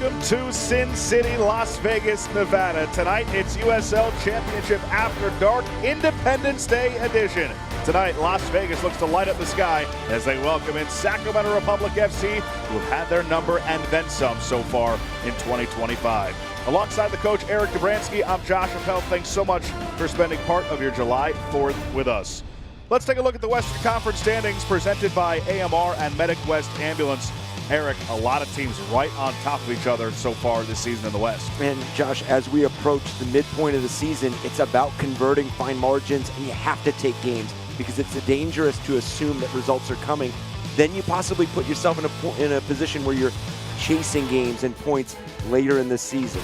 Welcome to Sin City, Las Vegas, Nevada. Tonight, it's USL Championship After Dark Independence Day edition. Tonight, Las Vegas looks to light up the sky as they welcome in Sacramento Republic FC, who have had their number and then some so far in 2025. Alongside the coach, Eric Dobransky, I'm Josh Appel. Thanks so much for spending part of your July 4th with us. Let's take a look at the Western Conference standings presented by AMR and Medic West Ambulance. Eric, a lot of teams right on top of each other so far this season in the West. And Josh, as we approach the midpoint of the season, it's about converting fine margins, and you have to take games because it's dangerous to assume that results are coming. Then you possibly put yourself in a position where you're chasing games and points later in the season.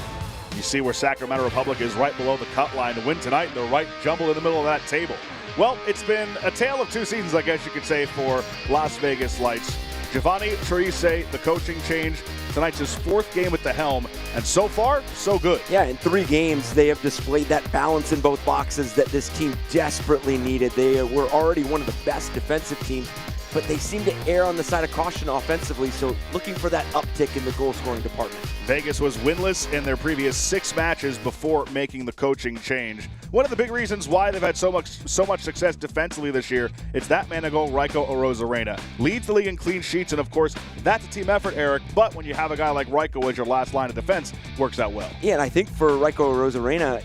You see where Sacramento Republic is right below the cut line to win tonight. They're right jumbled in the middle of that table. Well, it's been a tale of two seasons, I guess you could say, for Las Vegas Lights. Giovanni Treise, the coaching change. Tonight's his fourth game at the helm, and so far, so good. Yeah, in 3 games, they have displayed that balance in both boxes that this team desperately needed. They were already one of the best defensive teams, but they seem to err on the side of caution offensively, so looking for that uptick in the goal-scoring department. Vegas was winless in their previous 6 matches before making the coaching change. One of the big reasons why they've had so much success defensively this year, it's that man of goal, Raiko Arozarena. Leads the league in clean sheets, and of course, that's a team effort, Eric, but when you have a guy like Raiko as your last line of defense, works out well. Yeah, and I think for Raiko Arozarena,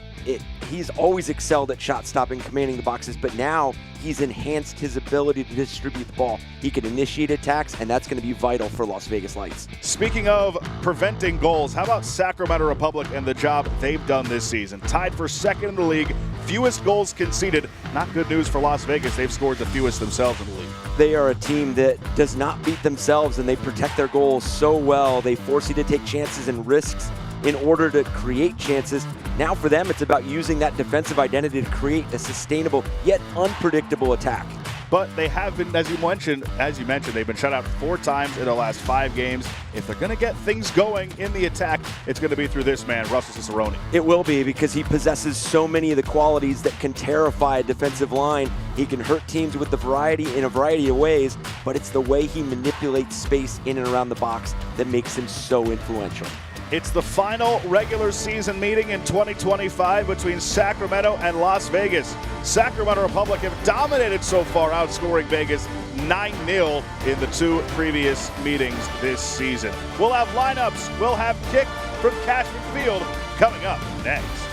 he's always excelled at shot stopping, commanding the boxes, but now he's enhanced his ability to distribute the ball. He can initiate attacks, and that's going to be vital for Las Vegas Lights. Speaking of preventing goals, how about Sacramento Republic and the job they've done this season? Tied for second in the league, fewest goals conceded. Not good news for Las Vegas. They've scored the fewest themselves in the league. They are a team that does not beat themselves, and they protect their goals so well. They force you to take chances and risks in order to create chances. Now for them, it's about using that defensive identity to create a sustainable yet unpredictable attack. But they have been, as you mentioned, they've been shut out 4 times in their last 5 games. If they're going to get things going in the attack, it's going to be through this man, Russell Cicerone. It will be, because he possesses so many of the qualities that can terrify a defensive line. He can hurt teams with in a variety of ways, but it's the way he manipulates space in and around the box that makes him so influential. It's the final regular season meeting in 2025 between Sacramento and Las Vegas. Sacramento Republic have dominated so far, outscoring Vegas 9-0 in the 2 previous meetings this season. We'll have lineups, we'll have kick from Cashman Field coming up next.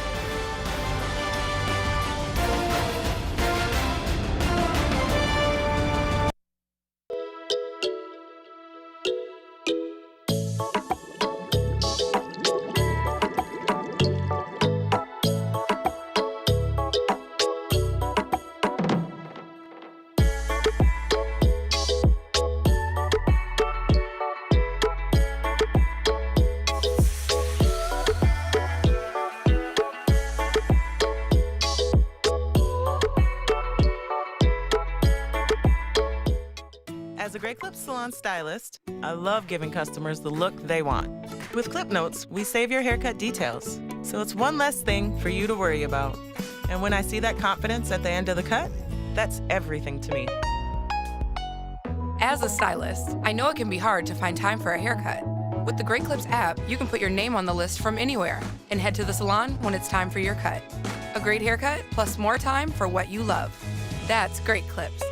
As a Great Clips salon stylist, I love giving customers the look they want. With Clip Notes, we save your haircut details, so it's one less thing for you to worry about. And when I see that confidence at the end of the cut, that's everything to me. As a stylist, I know it can be hard to find time for a haircut. With the Great Clips app, you can put your name on the list from anywhere and head to the salon when it's time for your cut. A great haircut plus more time for what you love. That's Great Clips.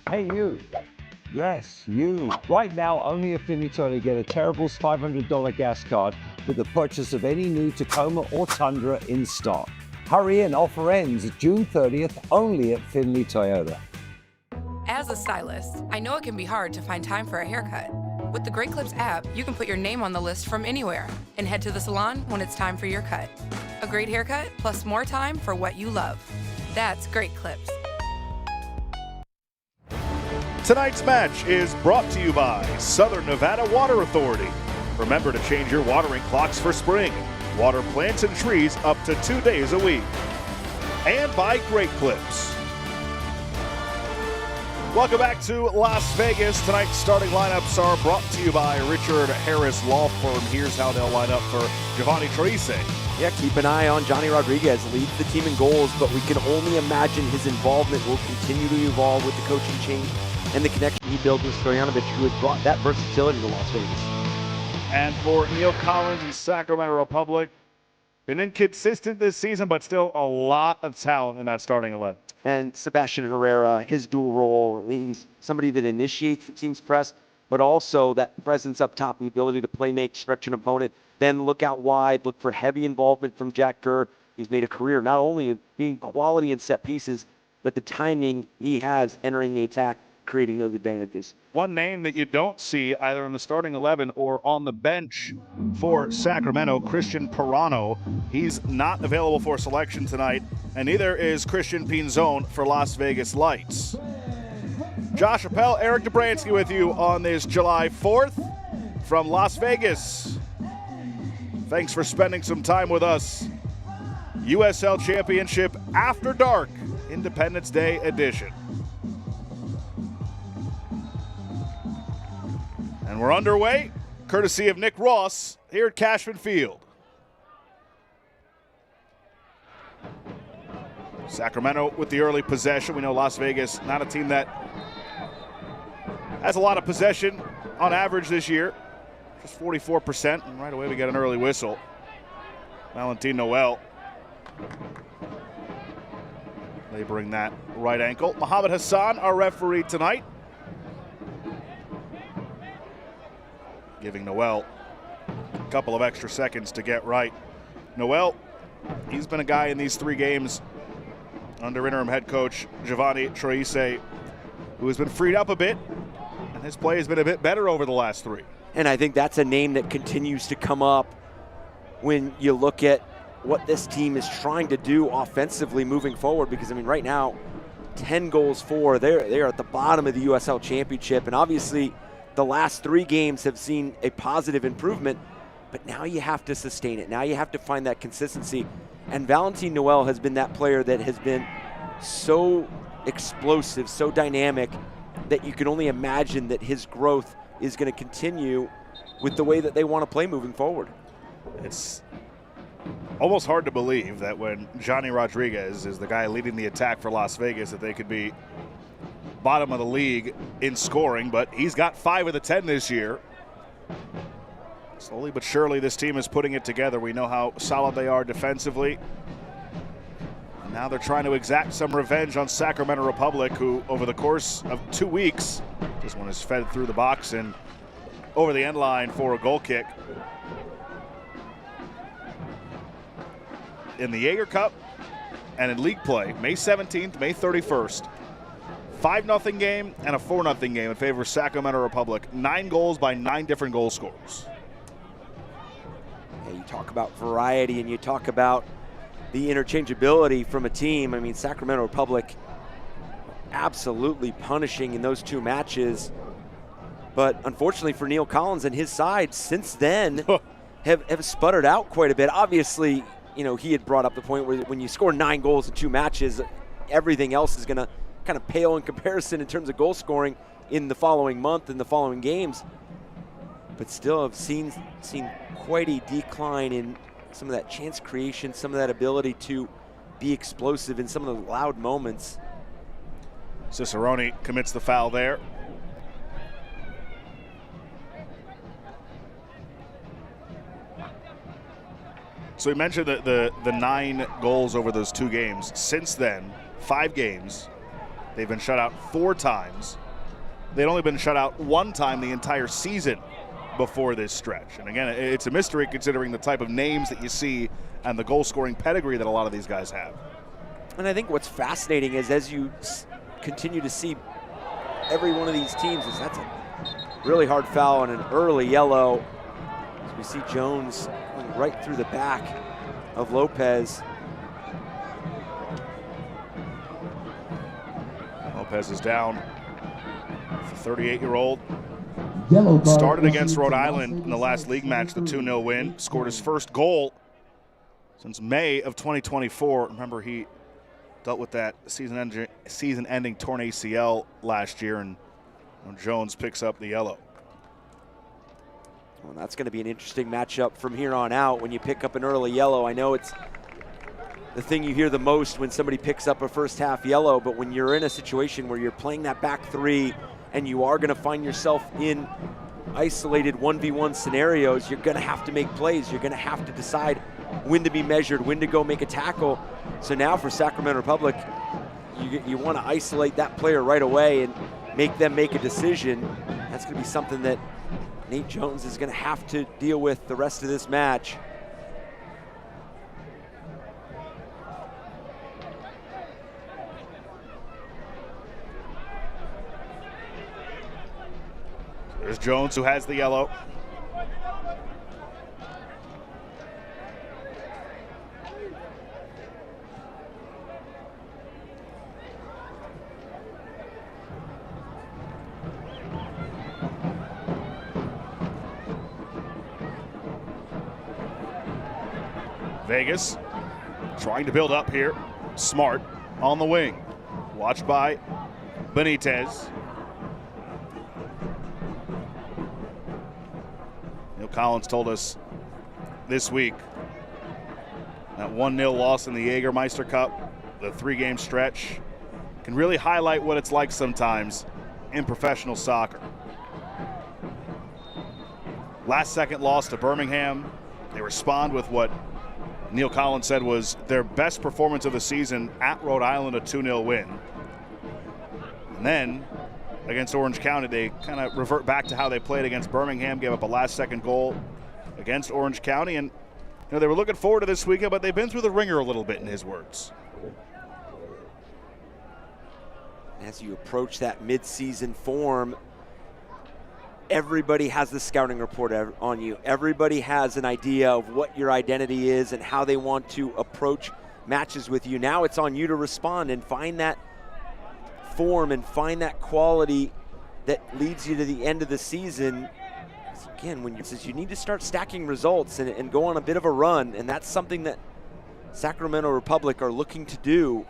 Hey you, yes you. Right now only at Finley get a Terrible's $500 gas card with the purchase of any new Tacoma or Tundra in stock. Hurry in, offer ends June 30th only at Finley Toyota. As a stylist, I know it can be hard to find time for a haircut. With the Great Clips app, you can put your name on the list from anywhere and head to the salon when it's time for your cut. A great haircut plus more time for what you love. That's Great Clips. Tonight's match is brought to you by Southern Nevada Water Authority. Remember to change your watering clocks for spring. Water plants and trees up to 2 days a week. And by Great Clips. Welcome back to Las Vegas. Tonight's starting lineups are brought to you by Richard Harris Law Firm. Here's how they'll line up for Giovanni Treise. Yeah, keep an eye on Johnny Rodriguez. Leads the team in goals, but we can only imagine his involvement will continue to evolve with the coaching change and the connection he built with Stojanovic, who has brought that versatility to Las Vegas. And for Neil Collins in Sacramento Republic, been inconsistent this season, but still a lot of talent in that starting 11. And Sebastian Herrera, his dual role, he's somebody that initiates the team's press, but also that presence up top, the ability to play make, stretch an opponent, then look out wide, look for heavy involvement from Jack Kerr. He's made a career not only of being quality in set pieces, but the timing he has entering the attack, creating those advantages. One name that you don't see either in the starting 11 or on the bench for Sacramento, Christian Pirano. He's not available for selection tonight, and neither is Christian Pinzon for Las Vegas Lights. Josh Appel, Eric Dobransky with you on this July 4th from Las Vegas. Thanks for spending some time with us. USL Championship After Dark, Independence Day edition. And we're underway, courtesy of Nick Ross here at Cashman Field. Sacramento with the early possession. We know Las Vegas, not a team that has a lot of possession on average this year. Just 44%, and right away we get an early whistle. Valentin Noel laboring that right ankle. Mohamed Hassan, our referee tonight. Giving Noel a couple of extra seconds to get right. Noel, he's been a guy in these 3 games under interim head coach Giovanni Treise, who has been freed up a bit, and his play has been a bit better over the last 3. And I think that's a name that continues to come up when you look at what this team is trying to do offensively moving forward, because I mean right now 10 goals for, they're at the bottom of the USL Championship, and obviously the last 3 games have seen a positive improvement, but now you have to sustain it. Now you have to find that consistency. And Valentin Noel has been that player that has been so explosive, so dynamic, that you can only imagine that his growth is going to continue with the way that they want to play moving forward. It's almost hard to believe that when Johnny Rodriguez is the guy leading the attack for Las Vegas, that they could be bottom of the league in scoring, but he's got 5 of the 10 this year. Slowly but surely this team is putting it together. We know how solid they are defensively. Now they're trying to exact some revenge on Sacramento Republic, who over the course of 2 weeks, this one is fed through the box and over the end line for a goal kick. In the Jaeger Cup and in league play, May 17th, May 31st, 5-0 game and a 4-0 game in favor of Sacramento Republic. 9 goals by 9 different goal scorers. Yeah, you talk about variety and you talk about the interchangeability from a team. I mean, Sacramento Republic absolutely punishing in those 2 matches. But unfortunately for Neil Collins and his side, since then have sputtered out quite a bit. Obviously, you know, he had brought up the point where when you score 9 goals in 2 matches, everything else is going to kind of pale in comparison in terms of goal scoring in the following month and the following games. But still have seen quite a decline in some of that chance creation, some of that ability to be explosive in some of the loud moments. Cicerone commits the foul there. So we mentioned the 9 goals over those 2 games. Since then, 5 games, they've been shut out 4 times. They'd only been shut out 1 time the entire season before this stretch. And again, it's a mystery considering the type of names that you see and the goal-scoring pedigree that a lot of these guys have. And I think what's fascinating is as you continue to see every one of these teams, that's a really hard foul and an early yellow. As we see Jones going right through the back of Lopez. Lopez is down. The 38-year-old Started against Rhode Island in the last league match, the 2-0 win. Scored his first goal since May of 2024. Remember, he dealt with that season-ending torn ACL last year, and Jones picks up the yellow. Well, that's going to be an interesting matchup from here on out when you pick up an early yellow. I know it's the thing you hear the most when somebody picks up a first half yellow, but when you're in a situation where you're playing that back three and you are going to find yourself in isolated 1v1 scenarios, you're going to have to make plays. You're going to have to decide when to be measured, when to go make a tackle. So now for Sacramento Republic, you want to isolate that player right away and make them make a decision. That's going to be something that Nate Jones is going to have to deal with the rest of this match. There's Jones, who has the yellow. Vegas trying to build up here. Smart on the wing. Watched by Benitez. Neil Collins told us this week that 1-0 loss in the Jägermeister Cup, the 3-game stretch, can really highlight what it's like sometimes in professional soccer. Last second loss to Birmingham. They respond with what Neil Collins said was their best performance of the season at Rhode Island, a 2-0 win. And then against Orange County, they kind of revert back to how they played against Birmingham, gave up a last-second goal against Orange County. And they were looking forward to this weekend, but they've been through the ringer a little bit, in his words. As you approach that mid-season form, everybody has the scouting report on you. Everybody has an idea of what your identity is and how they want to approach matches with you. Now it's on you to respond and find that form and find that quality that leads you to the end of the season. Again, when you need to start stacking results and go on a bit of a run, and that's something that Sacramento Republic are looking to do.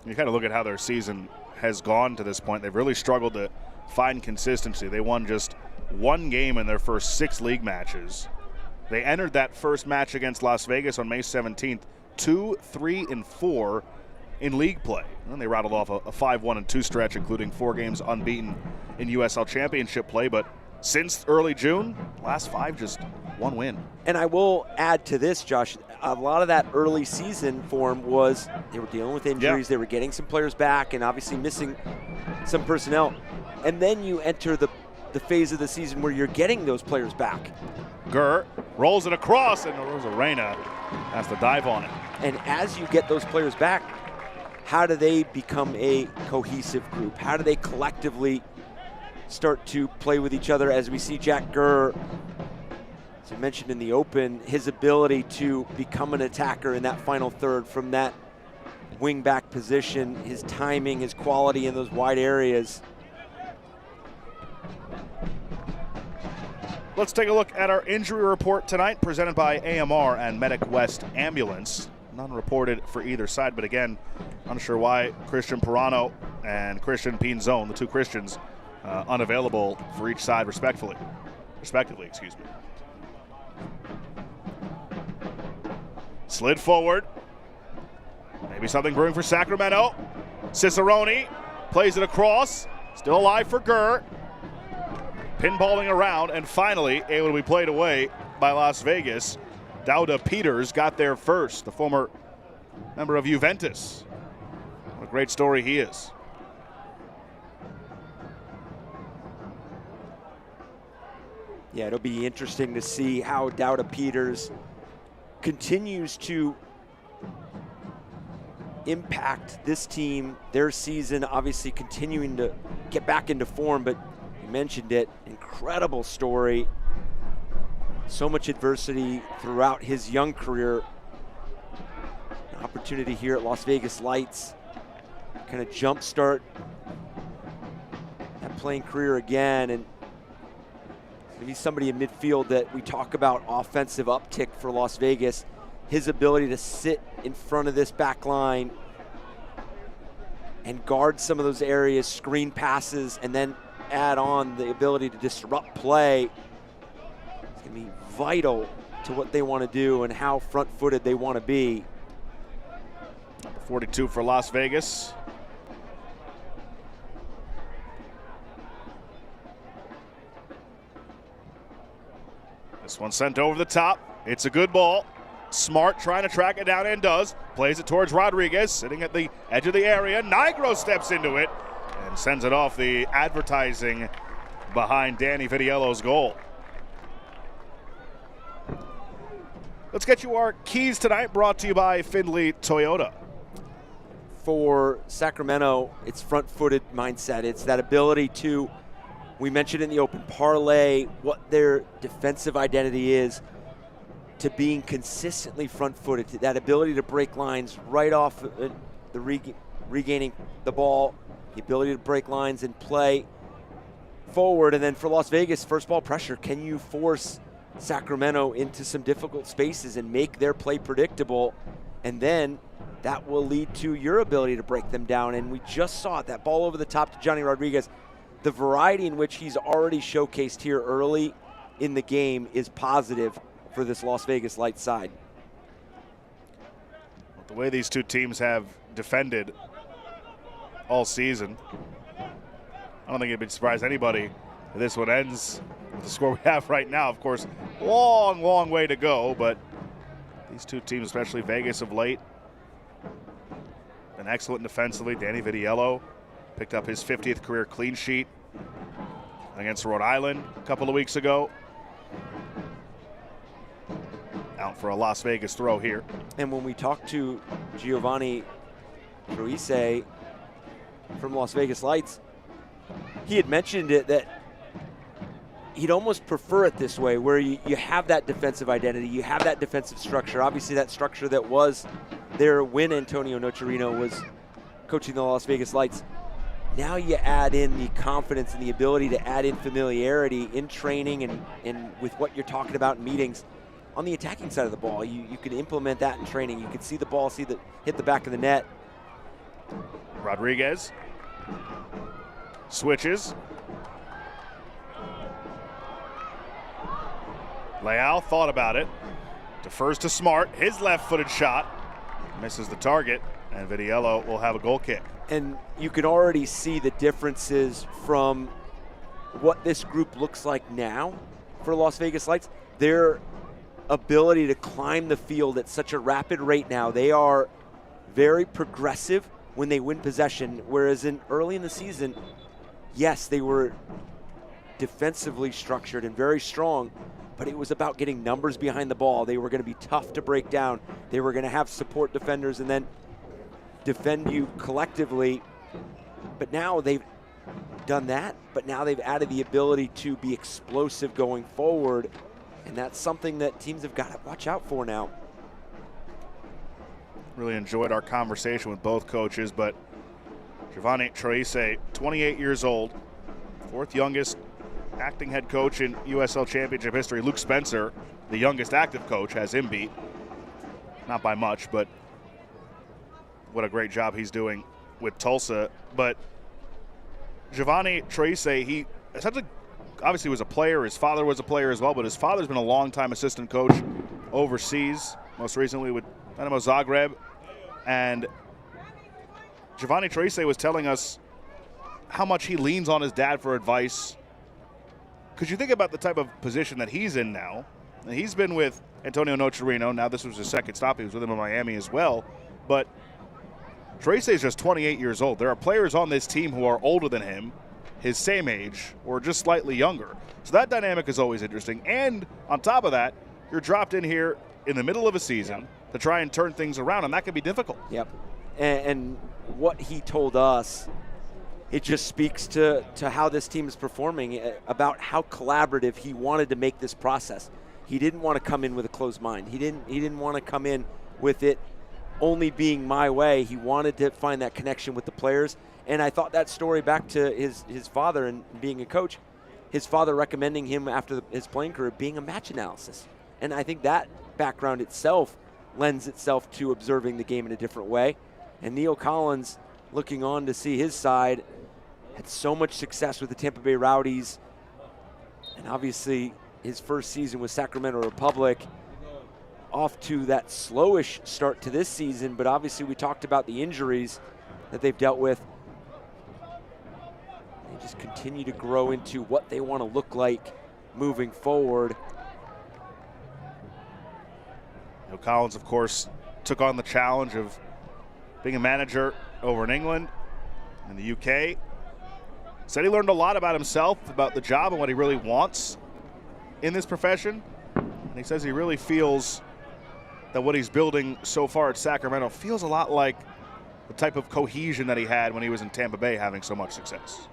You kind of look at how their season has gone to this point. They've really struggled to find consistency. They won just one game in their first 6 league matches. They entered that first match against Las Vegas on May 17th, 2-3-4 in league play. And then they rattled off a 5-1-2 stretch, including 4 games unbeaten in USL Championship play. But since early June, last 5, just 1 win. And I will add to this, Josh, a lot of that early season form was they were dealing with injuries, They were getting some players back and obviously missing some personnel. And then you enter the phase of the season where you're getting those players back. Gurr rolls it across, and Rosarena has to dive on it. And as you get those players back, how do they become a cohesive group? How do they collectively start to play with each other? As we see Jack Gurr, as I mentioned in the open, his ability to become an attacker in that final third from that wing back position, his timing, his quality in those wide areas. Let's take a look at our injury report tonight, presented by AMR and Medic West Ambulance. None reported for either side, but again, unsure why Christian Pirano and Christian Pinzon, the 2 Christians, unavailable for each side respectively. Slid forward. Maybe something brewing for Sacramento. Cicerone plays it across. Still alive for Gurr. Pinballing around, and finally able to be played away by Las Vegas. Dauda Peters got there first, the former member of Juventus. What a great story he is. Yeah, it'll be interesting to see how Dauda Peters continues to impact this team, their season, obviously continuing to get back into form, but you mentioned it, incredible story. So much adversity throughout his young career. An opportunity here at Las Vegas Lights, kind of jumpstart that playing career again, and maybe somebody in midfield that we talk about offensive uptick for Las Vegas. His ability to sit in front of this back line and guard some of those areas, screen passes, and then add on the ability to disrupt play. It's going to be vital to what they want to do and how front-footed they want to be. Number 42 for Las Vegas. This one sent over the top. It's a good ball. Smart trying to track it down and does. Plays it towards Rodriguez, sitting at the edge of the area. Nigro steps into it and sends it off the advertising behind Danny Vitiello's goal. Let's get you our keys tonight, brought to you by Findlay Toyota. For Sacramento, it's front-footed mindset. It's that ability to, we mentioned in the open, parlay what their defensive identity is to being consistently front-footed, to that ability to break lines right off the regaining the ball, the ability to break lines and play forward. And then for Las Vegas, first ball pressure. Can you force Sacramento into some difficult spaces and make their play predictable? And then that will lead to your ability to break them down. And we just saw it, that ball over the top to Johnny Rodriguez. The variety in which he's already showcased here early in the game is positive for this Las Vegas Lights side. The way these two teams have defended all season, I don't think it'd surprise anybody if this one ends with the score we have right now. Of course, long, long way to go, but these two teams, especially Vegas of late, been excellent defensively. Danny Vitiello picked up his 50th career clean sheet against Rhode Island a couple of weeks ago. Out for a Las Vegas throw here. And when we talked to Giovanni Troise from Las Vegas Lights, he had mentioned it that he'd almost prefer it this way, where you have that defensive identity, you have that defensive structure. Obviously that structure that was there when Antonio Nocerino was coaching the Las Vegas Lights. Now you add in the confidence and the ability to add in familiarity in training and with what you're talking about in meetings. On the attacking side of the ball, you can implement that in training. You can see the ball, hit the back of the net. Rodriguez switches. Leal thought about it. Defers to Smart. His left-footed shot misses the target, and Vitiello will have a goal kick. And you can already see the differences from what this group looks like now for Las Vegas Lights. Their ability to climb the field at such a rapid rate now. They are very progressive when they win possession, whereas early in the season, yes, they were defensively structured and very strong, but it was about getting numbers behind the ball. They were going to be tough to break down. They were going to have support defenders and then defend you collectively. But now they've done that, but now they've added the ability to be explosive going forward. And that's something that teams have got to watch out for now. Really enjoyed our conversation with both coaches, but Giovanni Troise, 28 years old, fourth youngest acting head coach in USL Championship history. Luke Spencer, the youngest active coach, has him beat. Not by much, but what a great job he's doing with Tulsa. But Giovanni Troise, he essentially obviously was a player. His father was a player as well, but his father's been a longtime assistant coach overseas, most recently with Dinamo Zagreb. And Giovanni Troise was telling us how much he leans on his dad for advice. Because you think about the type of position that he's in now. And he's been with Antonio Nocerino. Now this was his second stop. He was with him in Miami as well. But Troise is just 28 years old. There are players on this team who are older than him, his same age, or just slightly younger. So that dynamic is always interesting. And on top of that, you're dropped in here in the middle of a season to try and turn things around, and that can be difficult. Yep. And what he told us, it just speaks to how this team is performing, about how collaborative he wanted to make this process. He didn't want to come in with a closed mind. He didn't want to come in with it only being my way. He wanted to find that connection with the players And I thought that story back to his father and being a coach, his father recommending him after his playing career being a match analysis. And I think that background itself lends itself to observing the game in a different way. And Neil Collins, looking on to see his side, had so much success with the Tampa Bay Rowdies. And obviously his first season with Sacramento Republic, off to that slowish start to this season, but obviously we talked about the injuries that they've dealt with. They just continue to grow into what they want to look like moving forward. You know, Collins, of course, took on the challenge of being a manager over in England and the UK. Said he learned a lot about himself, about the job and what he really wants in this profession. And he says he really feels that what he's building so far at Sacramento feels a lot like the type of cohesion that he had when he was in Tampa Bay having so much success.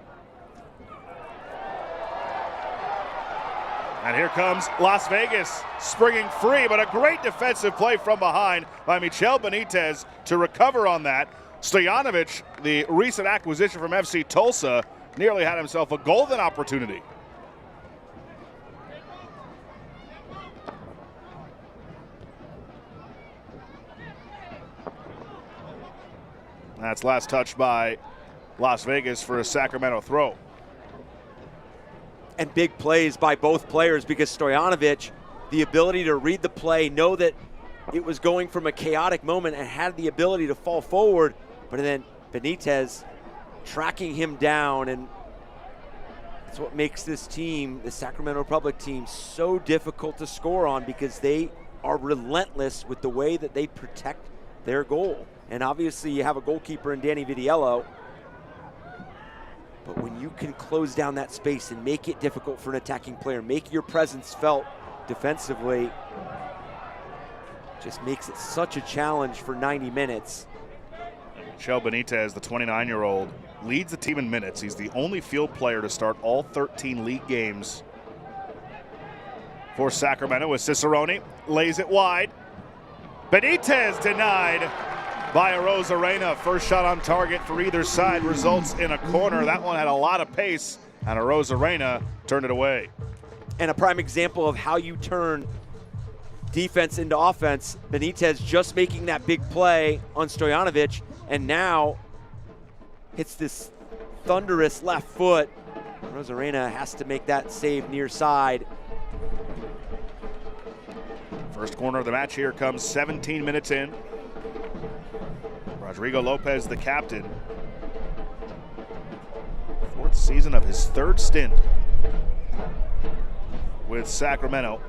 And here comes Las Vegas springing free, but a great defensive play from behind by Michel Benitez to recover on that. Stojanovic, the recent acquisition from FC Tulsa, nearly had himself a golden opportunity. That's last touched by Las Vegas for a Sacramento throw. And big plays by both players, because Stojanovic, the ability to read the play, know that it was going from a chaotic moment and had the ability to fall forward, but then Benitez tracking him down, and that's what makes this team, the Sacramento Republic team, so difficult to score on, because they are relentless with the way that they protect their goal. And obviously you have a goalkeeper in Danny Vidiello, but when you can close down that space and make it difficult for an attacking player, make your presence felt defensively, just makes it such a challenge for 90 minutes. Michel Benitez, the 29-year-old, leads the team in minutes. He's the only field player to start all 13 league games for Sacramento, as Cicerone lays it wide. Benitez denied by Arozarena. First shot on target for either side results in a corner. That one had a lot of pace, and Arozarena turned it away. And a prime example of how you turn defense into offense. Benitez just making that big play on Stojanovic, and now hits this thunderous left foot. Arozarena has to make that save near side. First corner of the match here comes 17 minutes in. Rodrigo Lopez, the captain. Fourth season of his third stint with Sacramento.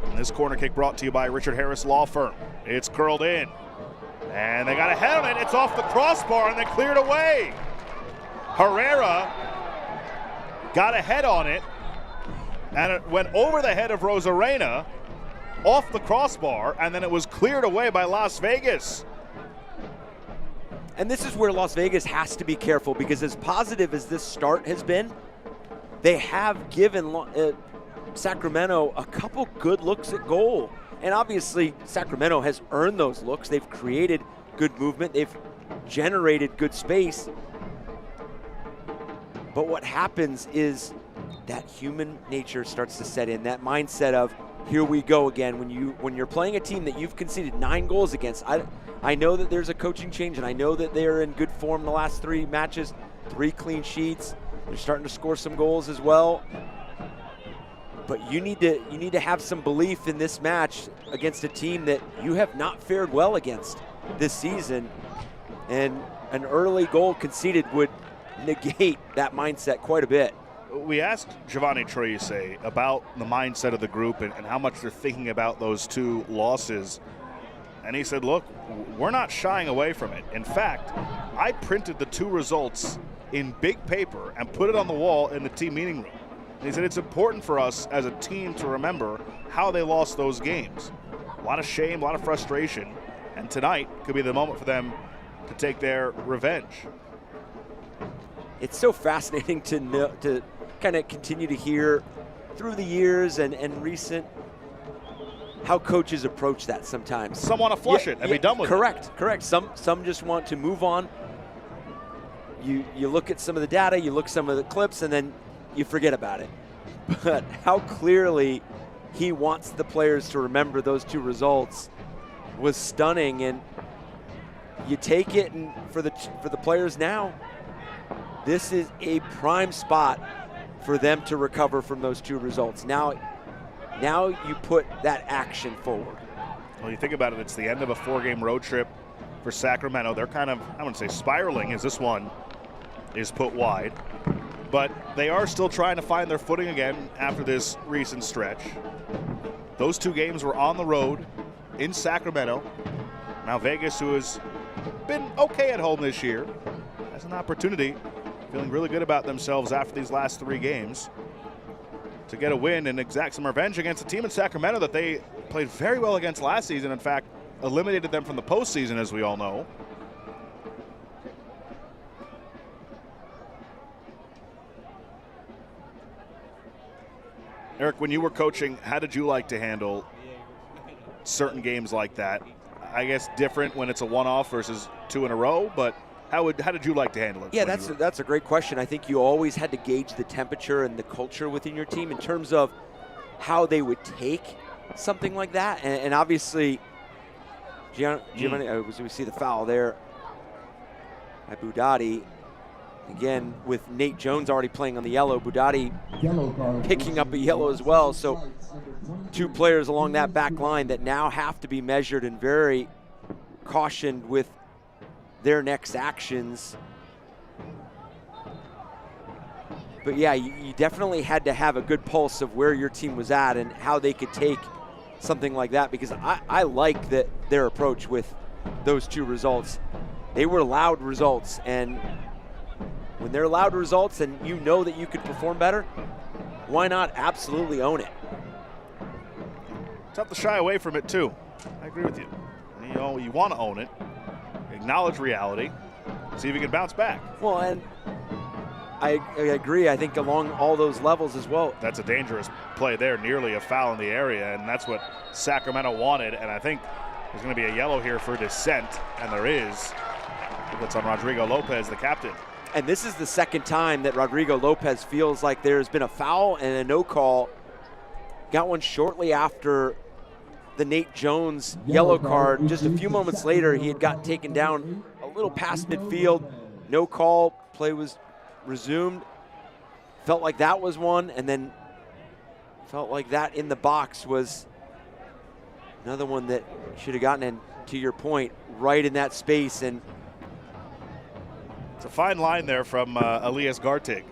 And this corner kick brought to you by Richard Harris Law Firm. It's curled in. And they got a head on it. It's off the crossbar and then cleared away. Herrera got a head on it, and it went over the head of Arozarena, off the crossbar, and then it was cleared away by Las Vegas. And this is where Las Vegas has to be careful, because as positive as this start has been, they have given Sacramento a couple good looks at goal. And obviously Sacramento has earned those looks. They've created good movement. They've generated good space. But what happens is that human nature starts to set in, that mindset of, here we go again. When you're playing a team that you've conceded 9 goals against, I know that there's a coaching change, and I know that they're in good form the last 3 matches, 3 clean sheets. They're starting to score some goals as well. But you need to have some belief in this match against a team that you have not fared well against this season. And an early goal conceded would negate that mindset quite a bit. We asked Giovanni Troyese about the mindset of the group and how much they're thinking about those 2 losses. And he said, look, we're not shying away from it. In fact, I printed the 2 results in big paper and put it on the wall in the team meeting room. And he said it's important for us as a team to remember how they lost those games. A lot of shame, a lot of frustration, and tonight could be the moment for them to take their revenge. It's so fascinating to kind of continue to hear through the years and recent how coaches approach that sometimes. Some want to flush it and be done with it. Correct. Some just want to move on. you look at some of the data, you look at some of the clips, and then you forget about it. But how clearly he wants the players to remember those two results was stunning. And you take it, and for the players now, this is a prime spot for them to recover from those two results. Now you put that action forward. Well, you think about it, it's the end of a 4-game road trip for Sacramento. They're kind of, I wouldn't say spiraling, as this one is put wide. But they are still trying to find their footing again after this recent stretch. Those 2 games were on the road in Sacramento. Now Vegas, who has been okay at home this year, has an opportunity, feeling really good about themselves after these last 3 games, to get a win and exact some revenge against a team in Sacramento that they played very well against last season. In fact, eliminated them from the postseason, as we all know. Eric, when you were coaching, how did you like to handle certain games like that? I guess different when it's a one-off versus 2 in a row, but how did you like to handle it? Yeah, that's a great question. I think you always had to gauge the temperature and the culture within your team in terms of how they would take something like that. And obviously, Giovanni, we see the foul there by Budati. Again, with Nate Jones already playing on the yellow, Budati picking up a yellow as well. So 2 players along that back line that now have to be measured and very cautioned with their next actions. But yeah, you definitely had to have a good pulse of where your team was at and how they could take something like that, because I like their approach with those 2 results. They were loud results, and when they're loud results and you know that you could perform better, why not absolutely own it? Tough to shy away from it too. I agree with you. You know, you want to own it, acknowledge reality, see if you can bounce back. Well, and I agree. I think along all those levels as well. That's a dangerous play there, nearly a foul in the area, and that's what Sacramento wanted. And I think there's going to be a yellow here for dissent, and there is. That's on Rodrigo Lopez, the captain. And this is the second time that Rodrigo Lopez feels like there's been a foul and a no call. Got one shortly after the Nate Jones yellow card. Just a few moments later, he had gotten taken down a little past midfield. No call, play was resumed. Felt like that was one, and then felt like that in the box was another one that should have gotten in, to your point, right in that space. And it's a fine line there from Elias Gartig.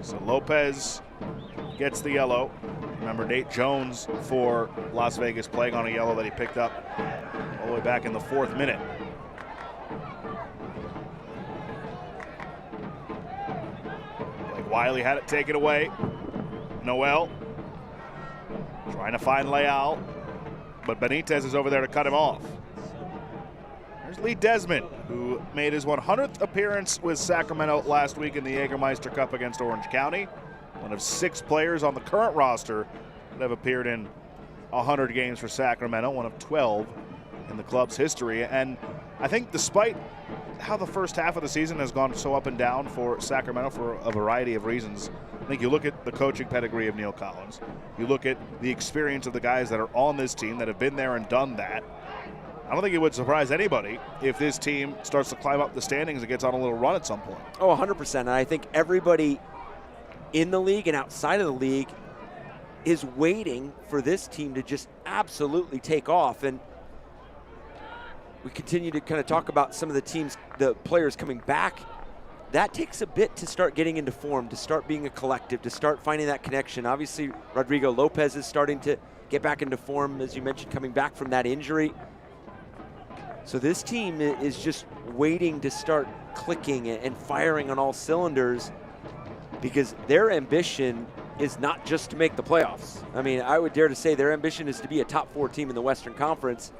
So Lopez gets the yellow. Remember, Nate Jones for Las Vegas playing on a yellow that he picked up all the way back in the 4th minute. Blake Wiley had it taken away. Noel trying to find Leal, but Benitez is over there to cut him off. There's Lee Desmond, who made his 100th appearance with Sacramento last week in the Jägermeister Cup against Orange County. One of 6 players on the current roster that have appeared in 100 games for Sacramento, one of 12 in the club's history. And I think despite how the first half of the season has gone so up and down for Sacramento for a variety of reasons, I think you look at the coaching pedigree of Neil Collins, you look at the experience of the guys that are on this team that have been there and done that. I don't think it would surprise anybody if this team starts to climb up the standings and gets on a little run at some point. Oh, 100%. And I think everybody in the league and outside of the league is waiting for this team to just absolutely take off. And we continue to kind of talk about some of the teams, the players coming back. That takes a bit to start getting into form, to start being a collective, to start finding that connection. Obviously, Rodrigo Lopez is starting to get back into form, as you mentioned, coming back from that injury. So this team is just waiting to start clicking and firing on all cylinders, because their ambition is not just to make the playoffs. I mean, I would dare to say their ambition is to be a top 4 team in the Western Conference.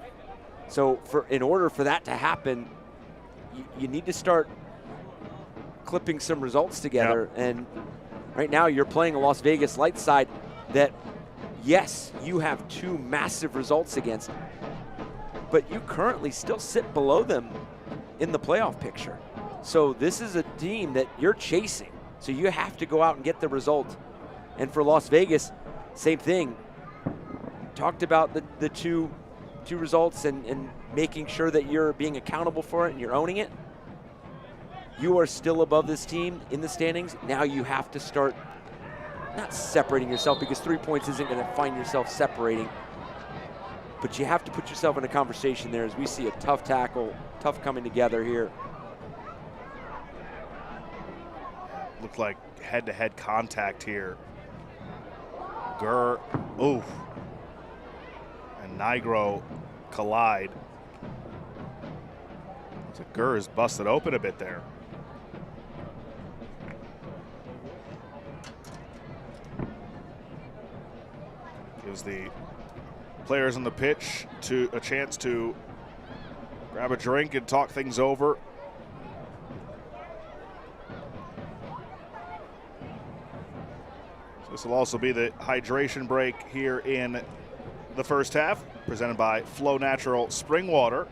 So in order for that to happen, you need to start clipping some results together. Yep. And right now you're playing a Las Vegas light side that yes, you have 2 massive results against, but you currently still sit below them in the playoff picture. So this is a team that you're chasing. So you have to go out and get the result. And for Las Vegas, same thing. Talked about the two results and making sure that you're being accountable for it and you're owning it. You are still above this team in the standings. Now you have to start not separating yourself, because 3 points isn't going to find yourself separating. But you have to put yourself in a conversation there as we see a tough tackle, tough coming together here. Looked like head-to-head contact here. Gurr, oof. And Nigro collide. So Gurr is busted open a bit there. Gives the players on the pitch a chance to grab a drink and talk things over. So this will also be the hydration break here in the first half, presented by Flow Natural Spring Water.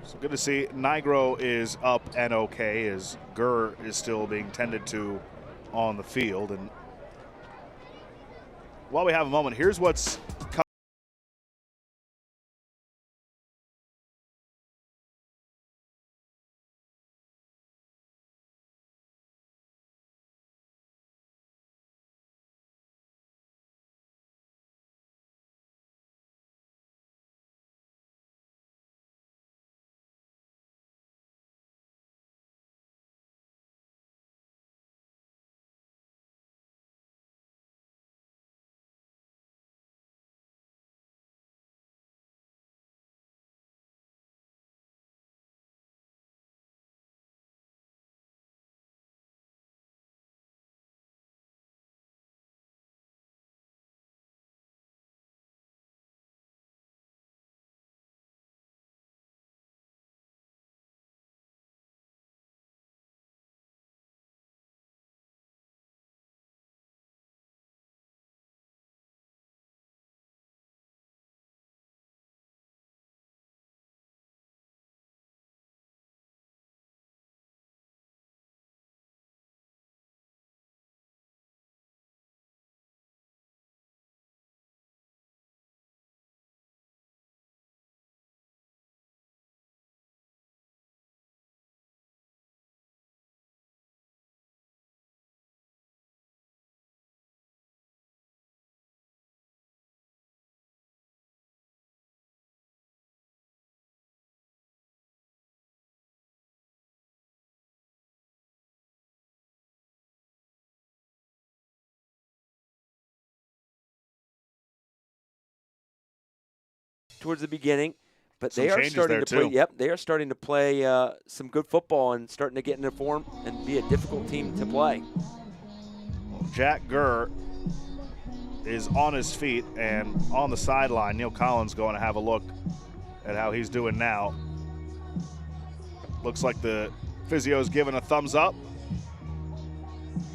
So good to see Nigro is up and okay, as Gurr is still being tended to on the field. And while we have a moment, here's what's coming. Towards the beginning, but Some they are changes starting there to play. too. Yep, they are starting to play some good football and starting to get into form and be a difficult team to play. Jack Gurr is on his feet and on the sideline. Neil Collins going to have a look at how he's doing now. Looks like the physio's giving a thumbs up.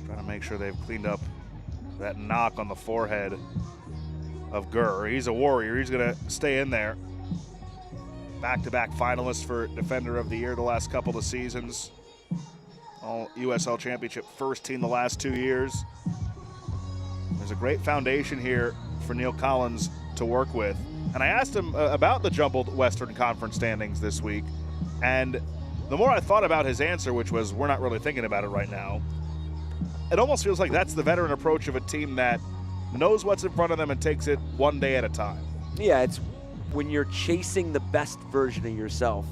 Trying to make sure they've cleaned up that knock on the forehead of Gurr. He's a warrior. He's going to stay in there. Back-to-back finalists for Defender of the Year the last couple of seasons. All USL Championship first team the last 2 years. There's a great foundation here for Neil Collins to work with. And I asked him about the jumbled Western Conference standings this week. And the more I thought about his answer, which was, we're not really thinking about it right now, it almost feels like that's the veteran approach of a team that knows what's in front of them and takes it one day at a time. Yeah, it's when you're chasing the best version of yourself,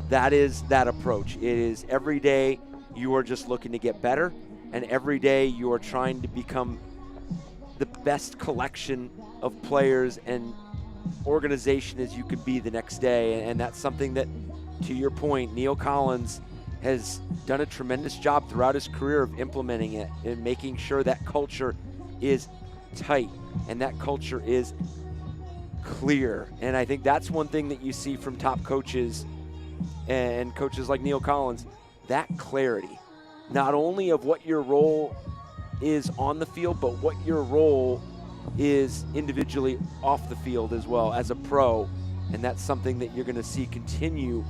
that is that approach. It is every day you are just looking to get better, and every day you are trying to become the best collection of players and organization as you could be the next day. And that's something that, to your point, Neil Collins has done a tremendous job throughout his career of implementing it and making sure that culture is tight and that culture is clear. And I think that's one thing that you see from top coaches and coaches like Neil Collins, that clarity. not only of what your role is on the field, but what your role is individually off the field as well as a pro. And that's something that you're going to see continue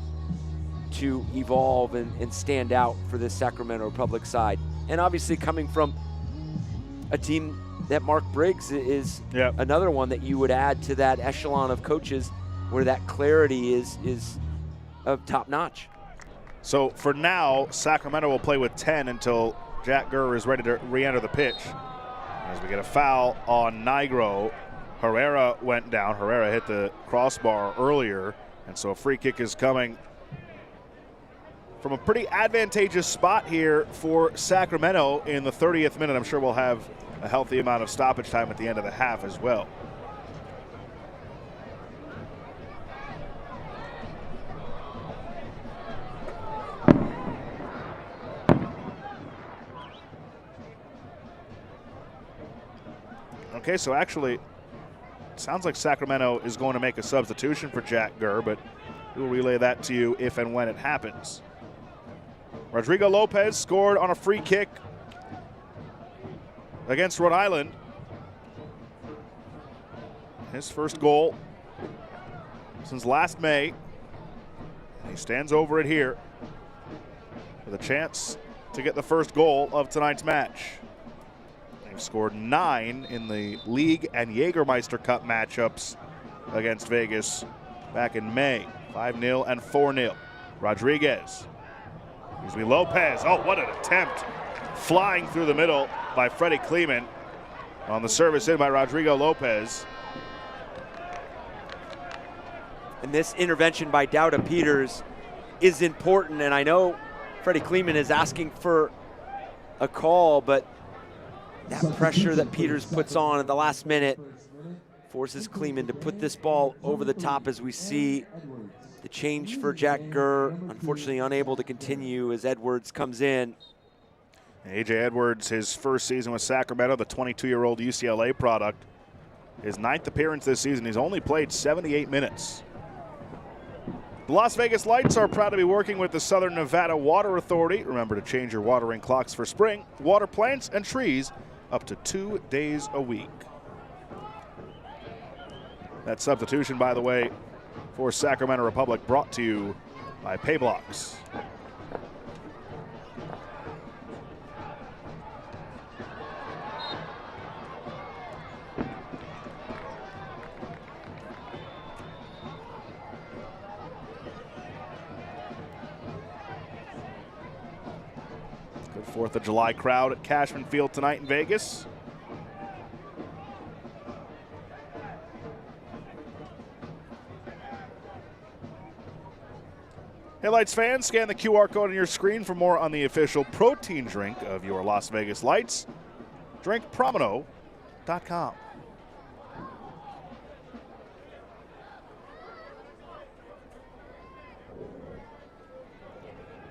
to evolve and stand out for this Sacramento Republic side. And obviously coming from a team that Mark Briggs is another one that you would add to that echelon of coaches where that clarity is of top notch. So for now, Sacramento will play with 10 until Jack Gurr is ready to re-enter the pitch. As we get a foul on Nigro, Herrera went down. Herrera hit the crossbar earlier, and so a free kick is coming from a pretty advantageous spot here for Sacramento in the 30th minute. I'm sure we'll have a healthy amount of stoppage time at the end of the half as well. Okay, so actually, it sounds like Sacramento is going to make a substitution for Jack Gurr, but we'll relay that to you if and when it happens. Rodrigo Lopez scored on a free kick against Rhode Island. His first goal since last May. He stands over it here with a chance to get the first goal of tonight's match. They've scored 9 in the League and Jägermeister Cup matchups against Vegas back in May. 5-0 and 4-0. Rodriguez. Lopez. Oh, what an attempt. Flying through the middle by Freddie Kleeman on the service in by Rodrigo Lopez. And this intervention by Dowda Peters is important, and I know Freddie Kleeman is asking for a call, but that pressure that Peters puts on at the last minute forces Kleeman to put this ball over the top as we see the change for Jack Gurr, unfortunately unable to continue as Edwards comes in. AJ Edwards, his first season with Sacramento, the 22-year-old UCLA product. His 9th appearance this season. He's only played 78 minutes. The Las Vegas Lights are proud to be working with the Southern Nevada Water Authority. Remember to change your watering clocks for spring, water plants and trees up to 2 days a week. That substitution, by the way, for Sacramento Republic brought to you by Payblocks. Good 4th of July crowd at Cashman Field tonight in Vegas. Hey Lights fans, scan the QR code on your screen for more on the official protein drink of your Las Vegas Lights. DrinkPromino.com.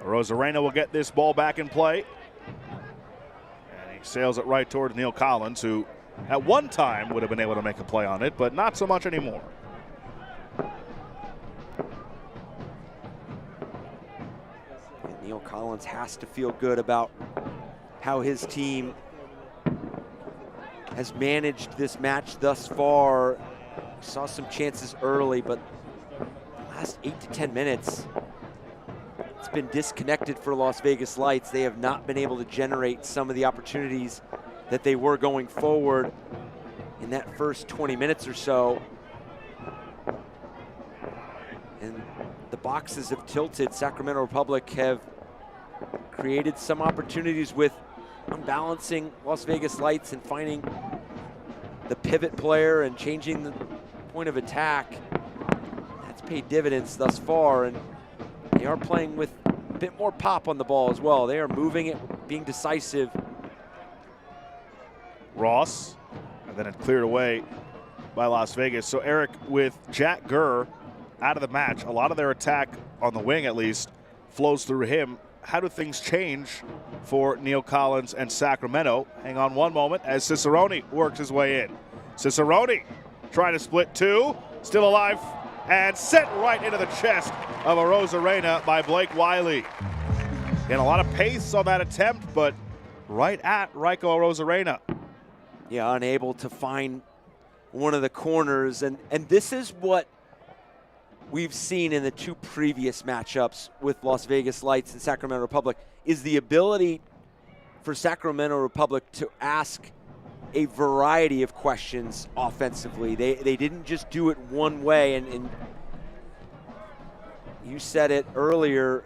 Rosarena will get this ball back in play. And he sails it right towards Neil Collins, who at one time would have been able to make a play on it, but not so much anymore. Neil Collins has to feel good about how his team has managed this match thus far. Saw some chances early, but the last 8 to 10 minutes, it's been disconnected for Las Vegas Lights. They have not been able to generate some of the opportunities that they were going forward in that first 20 minutes or so. And the boxes have tilted. Sacramento Republic have created some opportunities with unbalancing Las Vegas Lights and finding the pivot player and changing the point of attack. That's paid dividends thus far, and they are playing with a bit more pop on the ball as well. They are moving it, being decisive. Ross, and then it cleared away by Las Vegas. So Eric, with Jack Gurr out of the match, a lot of their attack on the wing at least flows through him. How do things change for Neil Collins and Sacramento? Hang on one moment as Cicerone works his way in. Cicerone trying to split two, still alive, and sent right into the chest of a Rosarena by Blake Wiley. And a lot of pace on that attempt, but right at Raiko Rosarena. Yeah, unable to find one of the corners. And this is what we've seen in the two previous matchups with Las Vegas Lights and Sacramento Republic, is the ability for Sacramento Republic to ask a variety of questions offensively. They didn't just do it one way, and you said it earlier,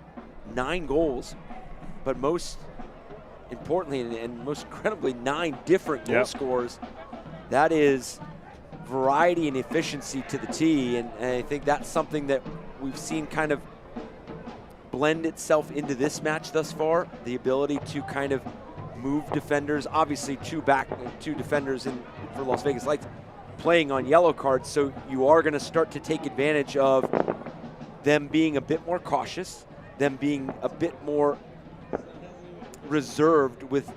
9 goals, but most importantly and most incredibly 9 different goal scorers. That is variety and efficiency to the T, and I think that's something that we've seen kind of blend itself into this match thus far, the ability to kind of move defenders. Obviously 2 defenders for Las Vegas Lights playing on yellow cards, so you are going to start to take advantage of them being a bit more cautious, them being a bit more reserved with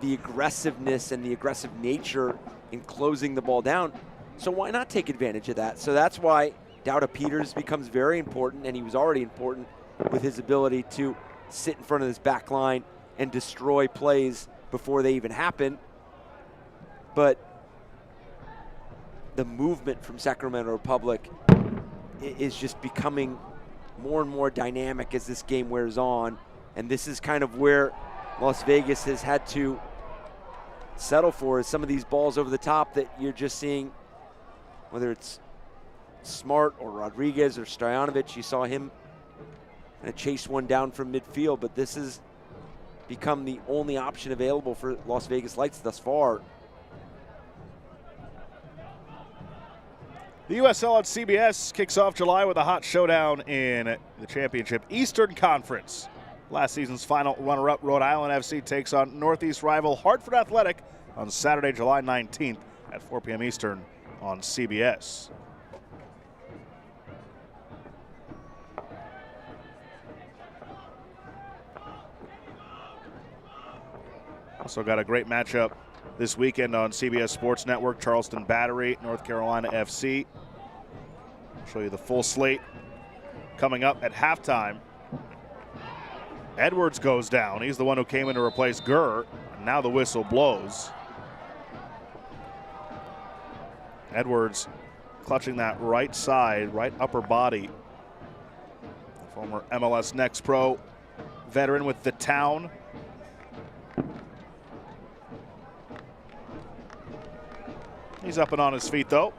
the aggressiveness and the aggressive nature in closing the ball down. So why not take advantage of that? So that's why Douda Peters becomes very important, and he was already important with his ability to sit in front of this back line and destroy plays before they even happen. But the movement from Sacramento Republic is just becoming more and more dynamic as this game wears on. And this is kind of where Las Vegas has had to settle for, is some of these balls over the top that you're just seeing, whether it's Smart or Rodriguez or Stojanovic. You saw him kind of chase one down from midfield, but this has become the only option available for Las Vegas Lights thus far. The USL on CBS kicks off July with a hot showdown in the championship Eastern Conference. Last season's final runner-up, Rhode Island FC, takes on Northeast rival Hartford Athletic on Saturday, July 19th at 4 p.m. Eastern on CBS. Also got a great matchup this weekend on CBS Sports Network. Charleston Battery, North Carolina FC. I'll show you the full slate coming up at halftime. Edwards goes down. He's the one who came in to replace Gurr. And now the whistle blows. Edwards clutching that right side, right upper body. The former MLS Next Pro veteran with the Town. He's up and on his feet, though.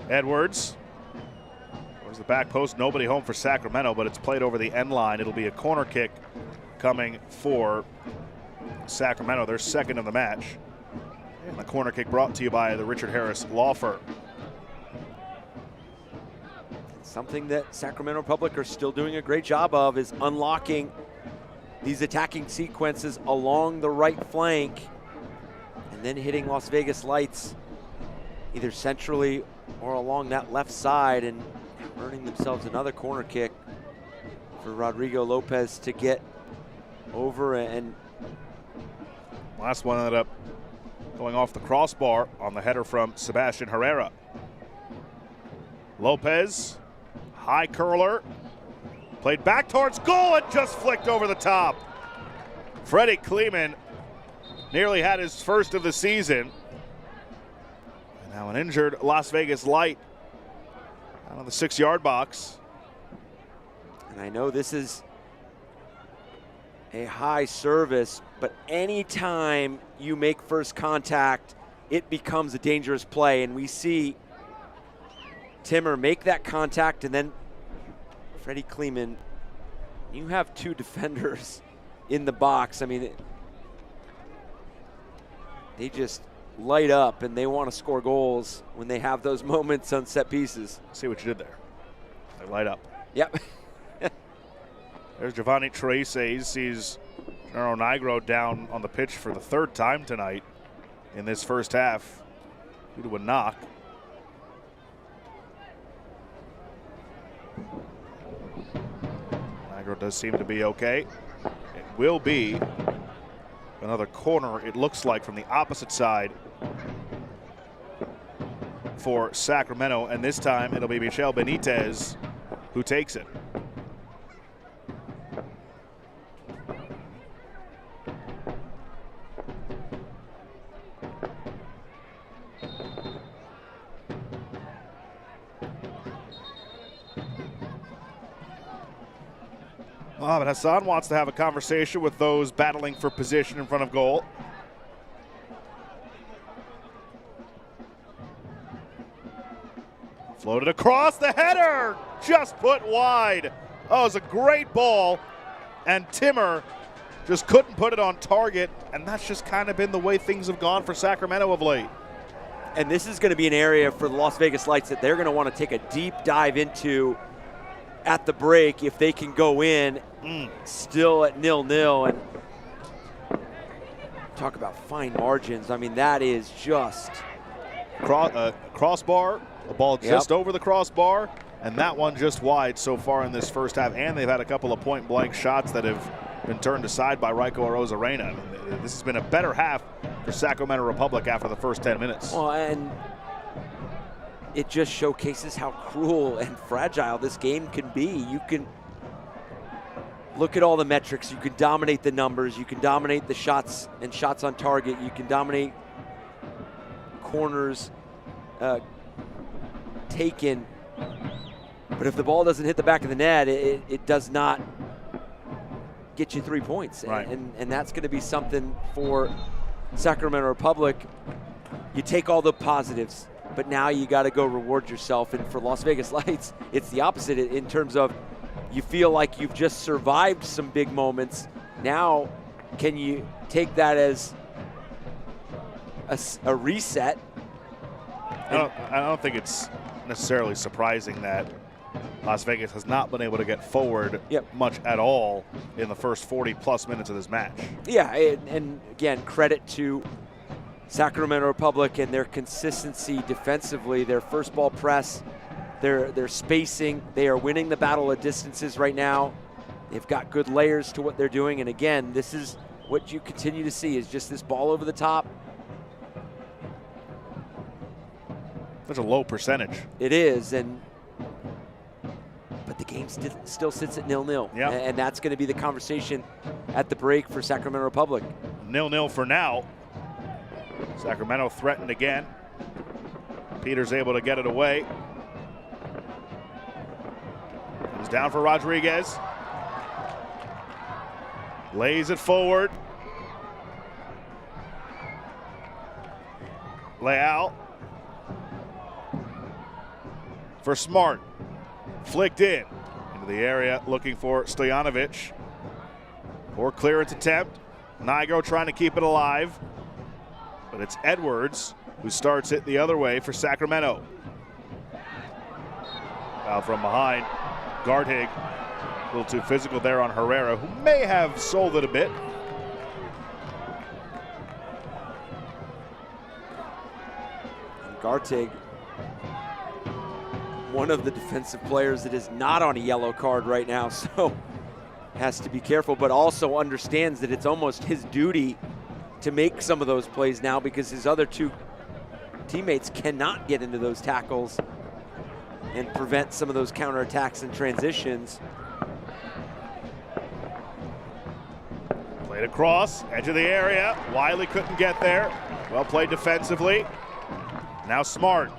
Edwards. Where's the back post? Nobody home for Sacramento, but it's played over the end line. It'll be a corner kick coming for Sacramento, their second of the match. And the corner kick brought to you by the Richard Harris Law Firm. Something that Sacramento Republic are still doing a great job of is unlocking these attacking sequences along the right flank and then hitting Las Vegas Lights either centrally or along that left side and earning themselves another corner kick for Rodrigo Lopez to get over. And last one ended up going off the crossbar on the header from Sebastian Herrera. Lopez. High curler, played back towards goal and just flicked over the top. Freddie Kleeman nearly had his first of the season. And now an injured Las Vegas Light out of the 6-yard box. And I know this is a high service, but anytime you make first contact, it becomes a dangerous play. And we see Timmer make that contact, and then Freddie Kleeman, you have 2 defenders in the box. I mean, they just light up and they want to score goals when they have those moments on set pieces. See what you did there. They light up. Yep. There's Giovanni Trace. He sees Gennaro Nigro down on the pitch for the 3rd time tonight in this first half due to a knock. Nigro does seem to be okay. It will be Another corner, it looks like, from the opposite side for Sacramento, and this time it'll be Michel Benitez who takes it. But Hassan wants to have a conversation with those battling for position in front of goal. Floated across, the header just put wide. Oh, it was a great ball, and Timmer just couldn't put it on target, and that's just kind of been the way things have gone for Sacramento of late. And this is going to be an area for the Las Vegas Lights that they're going to want to take a deep dive into at the break if they can go in still at 0-0. And talk about fine margins. I mean, that is just crossbar, a ball just over the crossbar, and that one just wide so far in this first half. And they've had a couple of point-blank shots that have been turned aside by Raiko Arozarena. I mean, this has been a better half for Sacramento Republic after the first 10 minutes. Well, and it just showcases how cruel and fragile this game can be. You can look at all the metrics. You can dominate the numbers. You can dominate the shots and shots on target. You can dominate corners taken. But if the ball doesn't hit the back of the net, it does not get you 3 points. Right. And that's going to be something for Sacramento Republic. You take all the positives, but now you got to go reward yourself. And for Las Vegas Lights, it's the opposite in terms of you feel like you've just survived some big moments. Now, can you take that as a reset? I don't think it's necessarily surprising that Las Vegas has not been able to get forward much at all in the first 40-plus minutes of this match. Yeah, and again, credit to Sacramento Republic and their consistency defensively, their first ball press, their spacing. They are winning the battle of distances right now. They've got good layers to what they're doing, and again, this is what you continue to see is just this ball over the top. That's a low percentage. It is, but the game still sits at 0-0. Yeah. And that's going to be the conversation at the break for Sacramento Republic. 0-0 for now. Sacramento threatened again. Peters able to get it away. Comes down for Rodriguez. Lays it forward. Leal. For Smart. Flicked in into the area looking for Stojanovic. Poor clearance attempt. Nigro trying to keep it alive. But it's Edwards who starts it the other way for Sacramento. Foul from behind. Gartig a little too physical there on Herrera, who may have sold it a bit. Gartig, one of the defensive players that is not on a yellow card right now, so has to be careful, but also understands that it's almost his duty to make some of those plays now because his other two teammates cannot get into those tackles and prevent some of those counterattacks and transitions. Played across, edge of the area. Wiley couldn't get there. Well played defensively. Now Smart.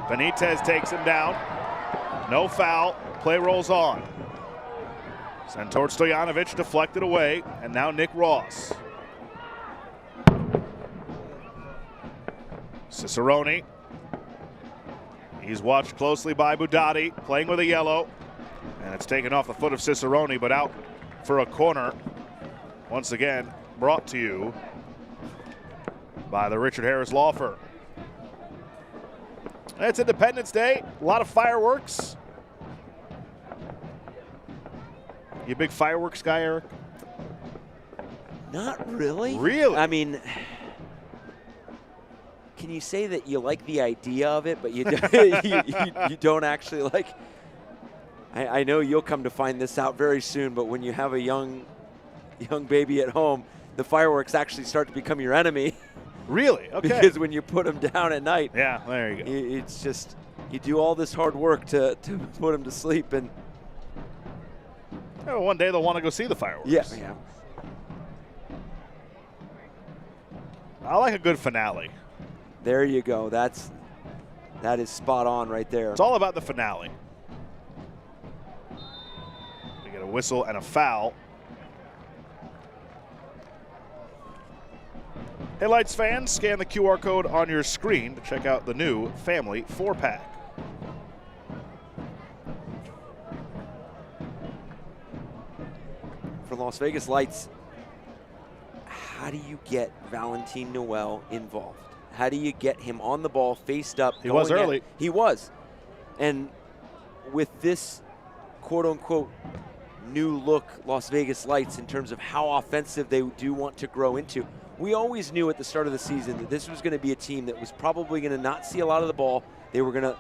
Benitez takes him down. No foul. Play rolls on. Sent towards Stojanovic, deflected away, and now Nick Ross. Cicerone. He's watched closely by Budati, playing with a yellow. And it's taken off the foot of Cicerone, but out for a corner. Once again, brought to you by the Richard Harris Law Firm. It's Independence Day, a lot of fireworks. You a big fireworks guy, Eric? Not really. Really? I mean, can you say that you like the idea of it, but you don't, you don't actually like? I know you'll come to find this out very soon, but when you have a young baby at home, the fireworks actually start to become your enemy. Really? Okay. Because when you put them down at night, yeah, there you go. It's just, you do all this hard work to put them to sleep, and one day they'll want to go see the fireworks. yeah. I like a good finale. There you go. That is spot on right there. It's all about the finale. We get a whistle and a foul. Hey, Lights fans, scan the QR code on your screen to check out the new Family 4-pack. For Las Vegas Lights, how do you get Valentin Noel involved? How do you get him on the ball, faced up? He was early. He was. And with this quote-unquote new look Las Vegas Lights in terms of how offensive they do want to grow into, we always knew at the start of the season that this was going to be a team that was probably going to not see a lot of the ball. They were going to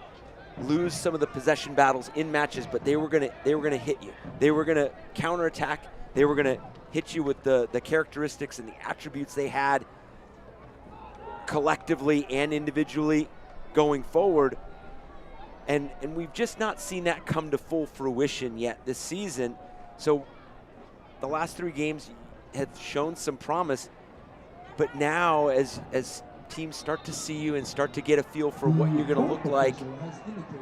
lose some of the possession battles in matches, but they were going to hit you. They were going to counterattack. They were going to hit you with the characteristics and the attributes they had collectively and individually going forward. And we've just not seen that come to full fruition yet this season. So the last 3 games have shown some promise. But now, as teams start to see you and start to get a feel for what you're going to look like,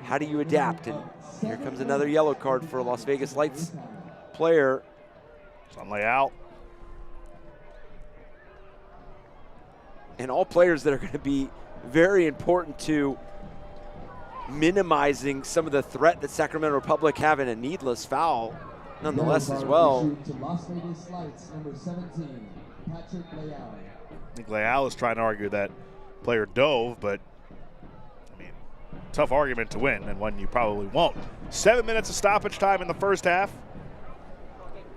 how do you adapt? And here comes another yellow card for a Las Vegas Lights player. Some layout. And all players that are going to be very important to minimizing some of the threat that Sacramento Republic have in a needless foul, nonetheless, as well. I think Leal is trying to argue that player dove, but I mean, tough argument to win, and one you probably won't. 7 minutes of stoppage time in the first half.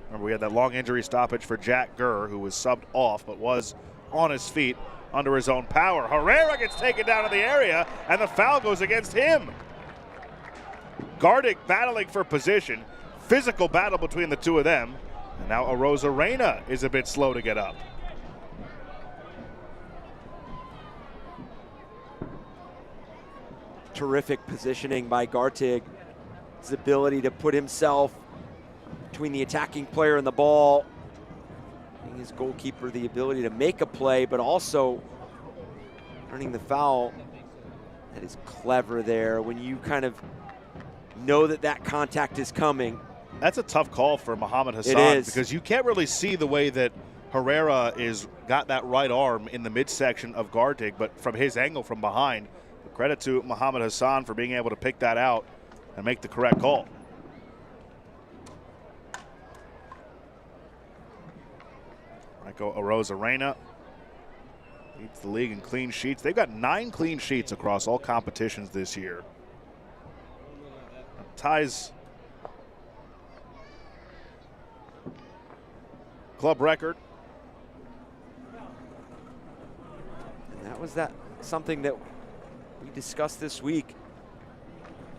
Remember, we had that long injury stoppage for Jack Gurr, who was subbed off but was on his feet under his own power. Herrera gets taken down in the area, and the foul goes against him. Gardick battling for position. Physical battle between the two of them. And now Arosa Reyna is a bit slow to get up. Terrific positioning by Gartig. His ability to put himself between the attacking player and the ball. Giving his goalkeeper the ability to make a play, but also earning the foul. That is clever there. When you kind of know that contact is coming. That's a tough call for Mohamed Hassan. It is. Because you can't really see the way that Herrera got that right arm in the midsection of Gardig, but from his angle from behind. Credit to Mohamed Hassan for being able to pick that out and make the correct call. Franco Arosa Reyna leads the league in clean sheets. They've got 9 clean sheets across all competitions this year. That ties club record. And that was something that we discussed this week.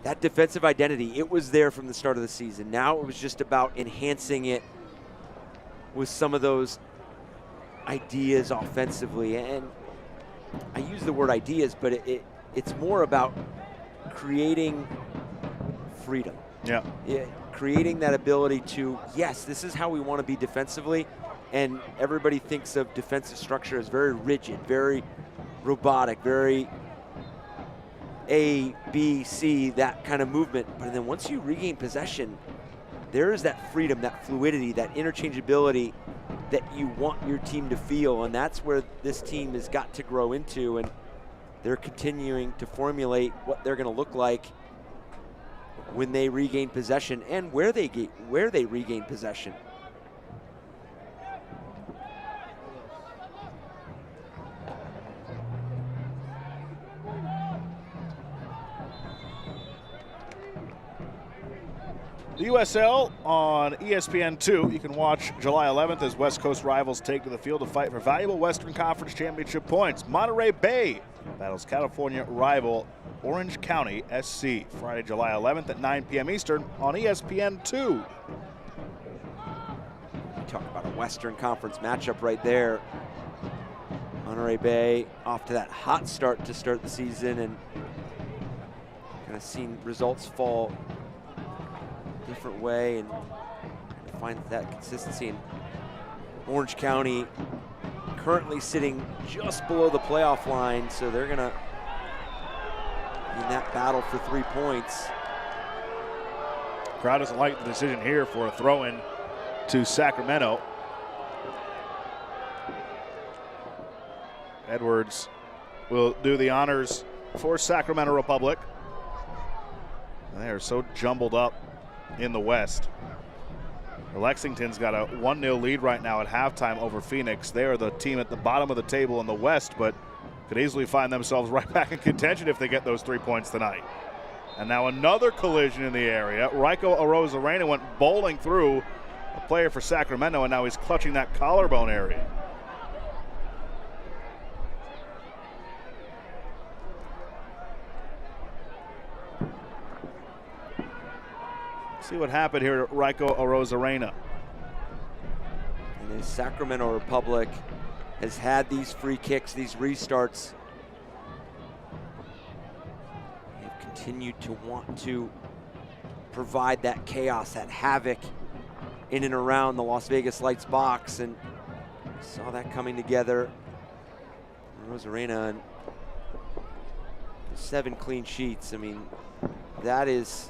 That defensive identity, it was there from the start of the season. Now it was just about enhancing it with some of those ideas offensively. And I use the word ideas, but it's more about creating freedom. Yeah. Creating that ability to, yes, this is how we want to be defensively. And everybody thinks of defensive structure as very rigid, very robotic, very A, B, C, that kind of movement. But then once you regain possession, there is that freedom, that fluidity, that interchangeability that you want your team to feel. And that's where this team has got to grow into. And they're continuing to formulate what they're going to look like when they regain possession and where they regain possession. The USL on ESPN2. You can watch July 11th as West Coast rivals take to the field to fight for valuable Western Conference Championship points. Monterey Bay battles California rival Orange County SC. Friday, July 11th at 9 p.m. Eastern on ESPN2. talk about a Western Conference matchup right there. Monterey Bay off to that hot start to start the season, and kind of seen results fall a different way and find that consistency. And Orange County currently sitting just below the playoff line, so they're gonna be in that battle for 3 points. Crowd doesn't like the decision here for a throw-in to Sacramento. Edwards will do the honors for Sacramento Republic. They are so jumbled up in the West. Lexington's got a 1-0 lead right now at halftime over Phoenix. They are the team at the bottom of the table in the West, but could easily find themselves right back in contention if they get those 3 points tonight. And now another collision in the area. Raiko Arozarena went bowling through a player for Sacramento, and now he's clutching that collarbone area. See what happened here to Raiko Arozarena. And the Sacramento Republic has had these free kicks, these restarts. They've continued to want to provide that chaos, that havoc in and around the Las Vegas Lights box, and saw that coming together. Arozarena and 7 clean sheets. I mean, that is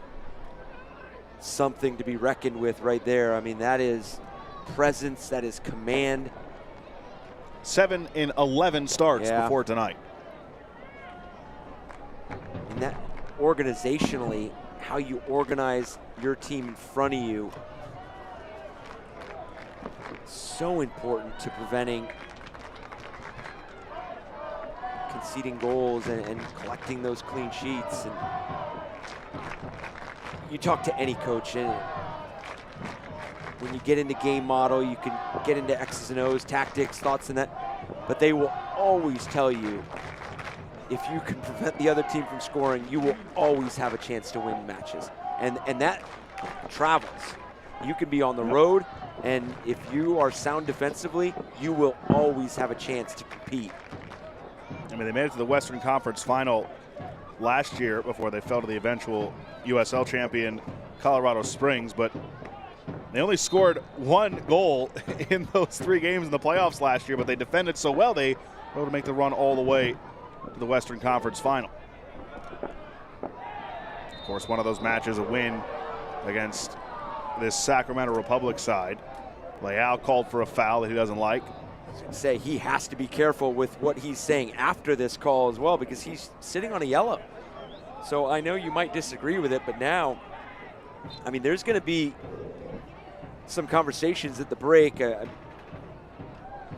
something to be reckoned with right there. I mean, that is presence, that is command. 7 in 11 starts before tonight. And that organizationally, how you organize your team in front of you, so important to preventing conceding goals and collecting those clean sheets. And you talk to any coach, and when you get into game model, you can get into X's and O's, tactics, thoughts, and that, but they will always tell you, if you can prevent the other team from scoring, you will always have a chance to win matches. And that travels. You can be on the road, and if you are sound defensively, you will always have a chance to compete. I mean, they made it to the Western Conference final last year before they fell to the eventual USL champion Colorado Springs, but they only scored 1 goal in those 3 games in the playoffs last year, but they defended so well they were able to make the run all the way to the Western Conference final. Of course, one of those matches, a win against this Sacramento Republic side. Leal called for a foul that he doesn't like. Say he has to be careful with what he's saying after this call as well, because he's sitting on a yellow. So I know you might disagree with it, but now, I mean, there's going to be some conversations at the break.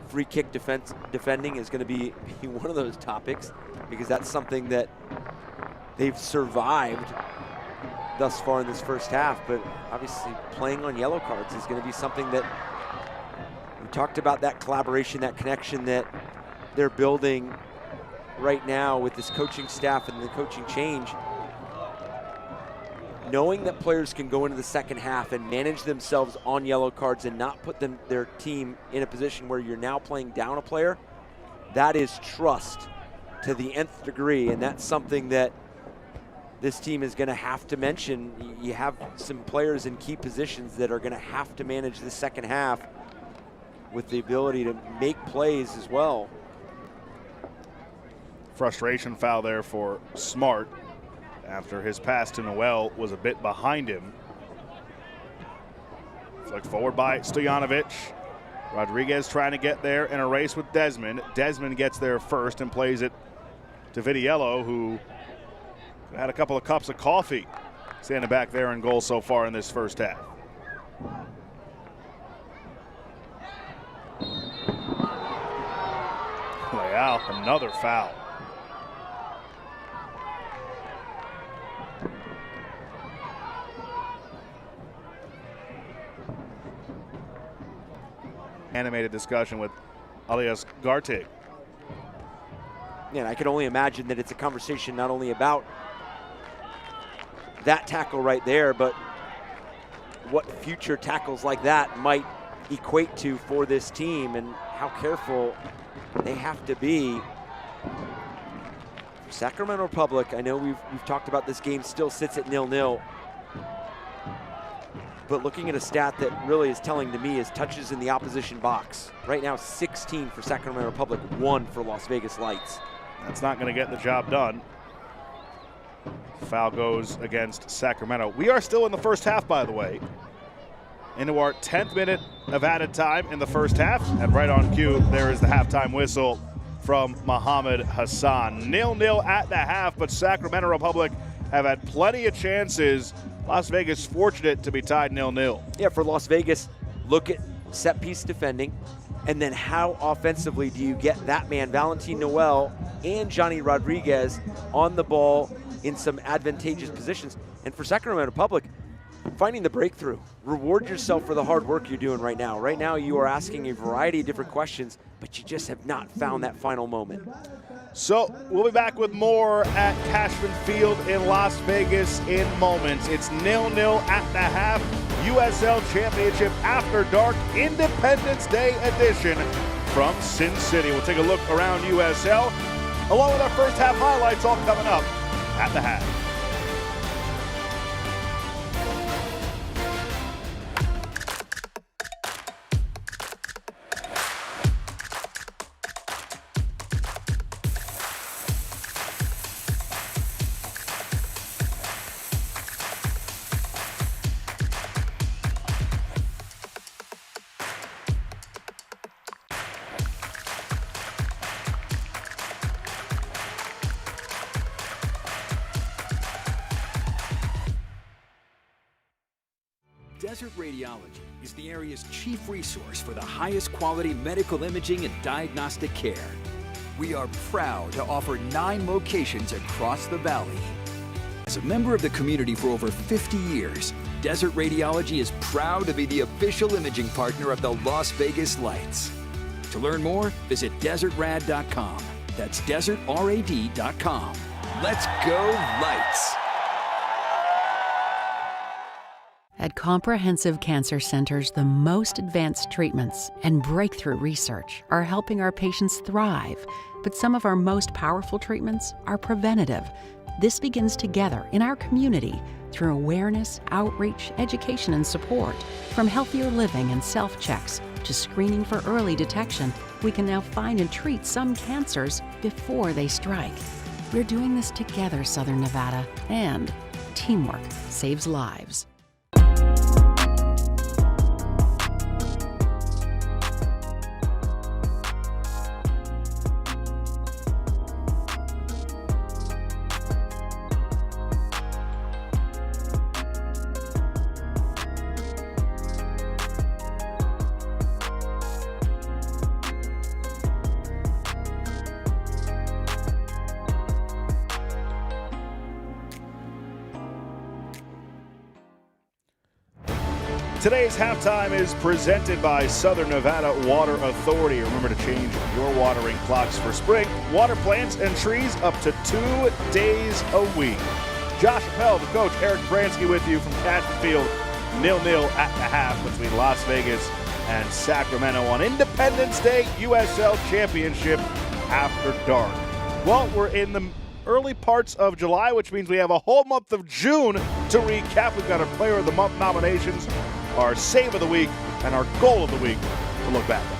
Free kick defending is going to be one of those topics, because that's something that they've survived thus far in this first half. But obviously playing on yellow cards is going to be something that we talked about, that collaboration, that connection that they're building right now with this coaching staff and the coaching change. Knowing that players can go into the second half and manage themselves on yellow cards and not put their team in a position where you're now playing down a player, that is trust to the nth degree, and that's something that this team is going to have to mention. You have some players in key positions that are going to have to manage the second half with the ability to make plays as well. Frustration foul there for Smart after his pass to Noel was a bit behind him. Flicked forward by Stojanovic. Rodriguez trying to get there in a race with Desmond. Desmond gets there first and plays it to Vitiello, who had a couple of cups of coffee standing back there in goal so far in this first half. Leal, another foul. Animated discussion with Alias Gartig. Yeah, and I can only imagine that it's a conversation not only about that tackle right there, but what future tackles like that might equate to for this team and how careful they have to be. Sacramento Republic, I know we've talked about this game, still sits at 0-0. But looking at a stat that really is telling to me is touches in the opposition box. Right now, 16 for Sacramento Republic, 1 for Las Vegas Lights. That's not going to get the job done. Foul goes against Sacramento. We are still in the first half, by the way. Into our 10th minute of added time in the first half. And right on cue, there is the halftime whistle from Mohammed Hassan. 0-0 at the half, but Sacramento Republic have had plenty of chances. Las Vegas fortunate to be tied 0-0. Yeah, for Las Vegas, look at set piece defending, and then how offensively do you get that man, Valentin Noel, and Johnny Rodriguez on the ball in some advantageous positions. And for Sacramento Republic, finding the breakthrough. Reward yourself for the hard work you're doing right now. Right now you are asking a variety of different questions, but you just have not found that final moment. So we'll be back with more at Cashman Field in Las Vegas in moments. It's 0-0 at the half. USL Championship After Dark Independence Day edition from Sin City. We'll take a look around USL, along with our first half highlights, all coming up at the half. Desert Radiology is the area's chief resource for the highest quality medical imaging and diagnostic care. We are proud to offer 9 locations across the valley. As a member of the community for over 50 years, Desert Radiology is proud to be the official imaging partner of the Las Vegas Lights. To learn more, visit desertrad.com. That's desertrad.com. Let's go Lights! At Comprehensive Cancer Centers, the most advanced treatments and breakthrough research are helping our patients thrive. But some of our most powerful treatments are preventative. This begins together in our community through awareness, outreach, education, and support. From healthier living and self-checks to screening for early detection, we can now find and treat some cancers before they strike. We're doing this together, Southern Nevada, and teamwork saves lives. Today's halftime is presented by Southern Nevada Water Authority. Remember to change your watering clocks for spring. Water plants and trees up to 2 days a week. Josh Appel, the coach, Eric Bransky with you from Cashman Field. 0-0 at the half between Las Vegas and Sacramento on Independence Day USL Championship After Dark. Well, we're in the early parts of July, which means we have a whole month of June to recap. We've got our Player of the Month nominations, our Save of the Week, and our Goal of the Week to look back on.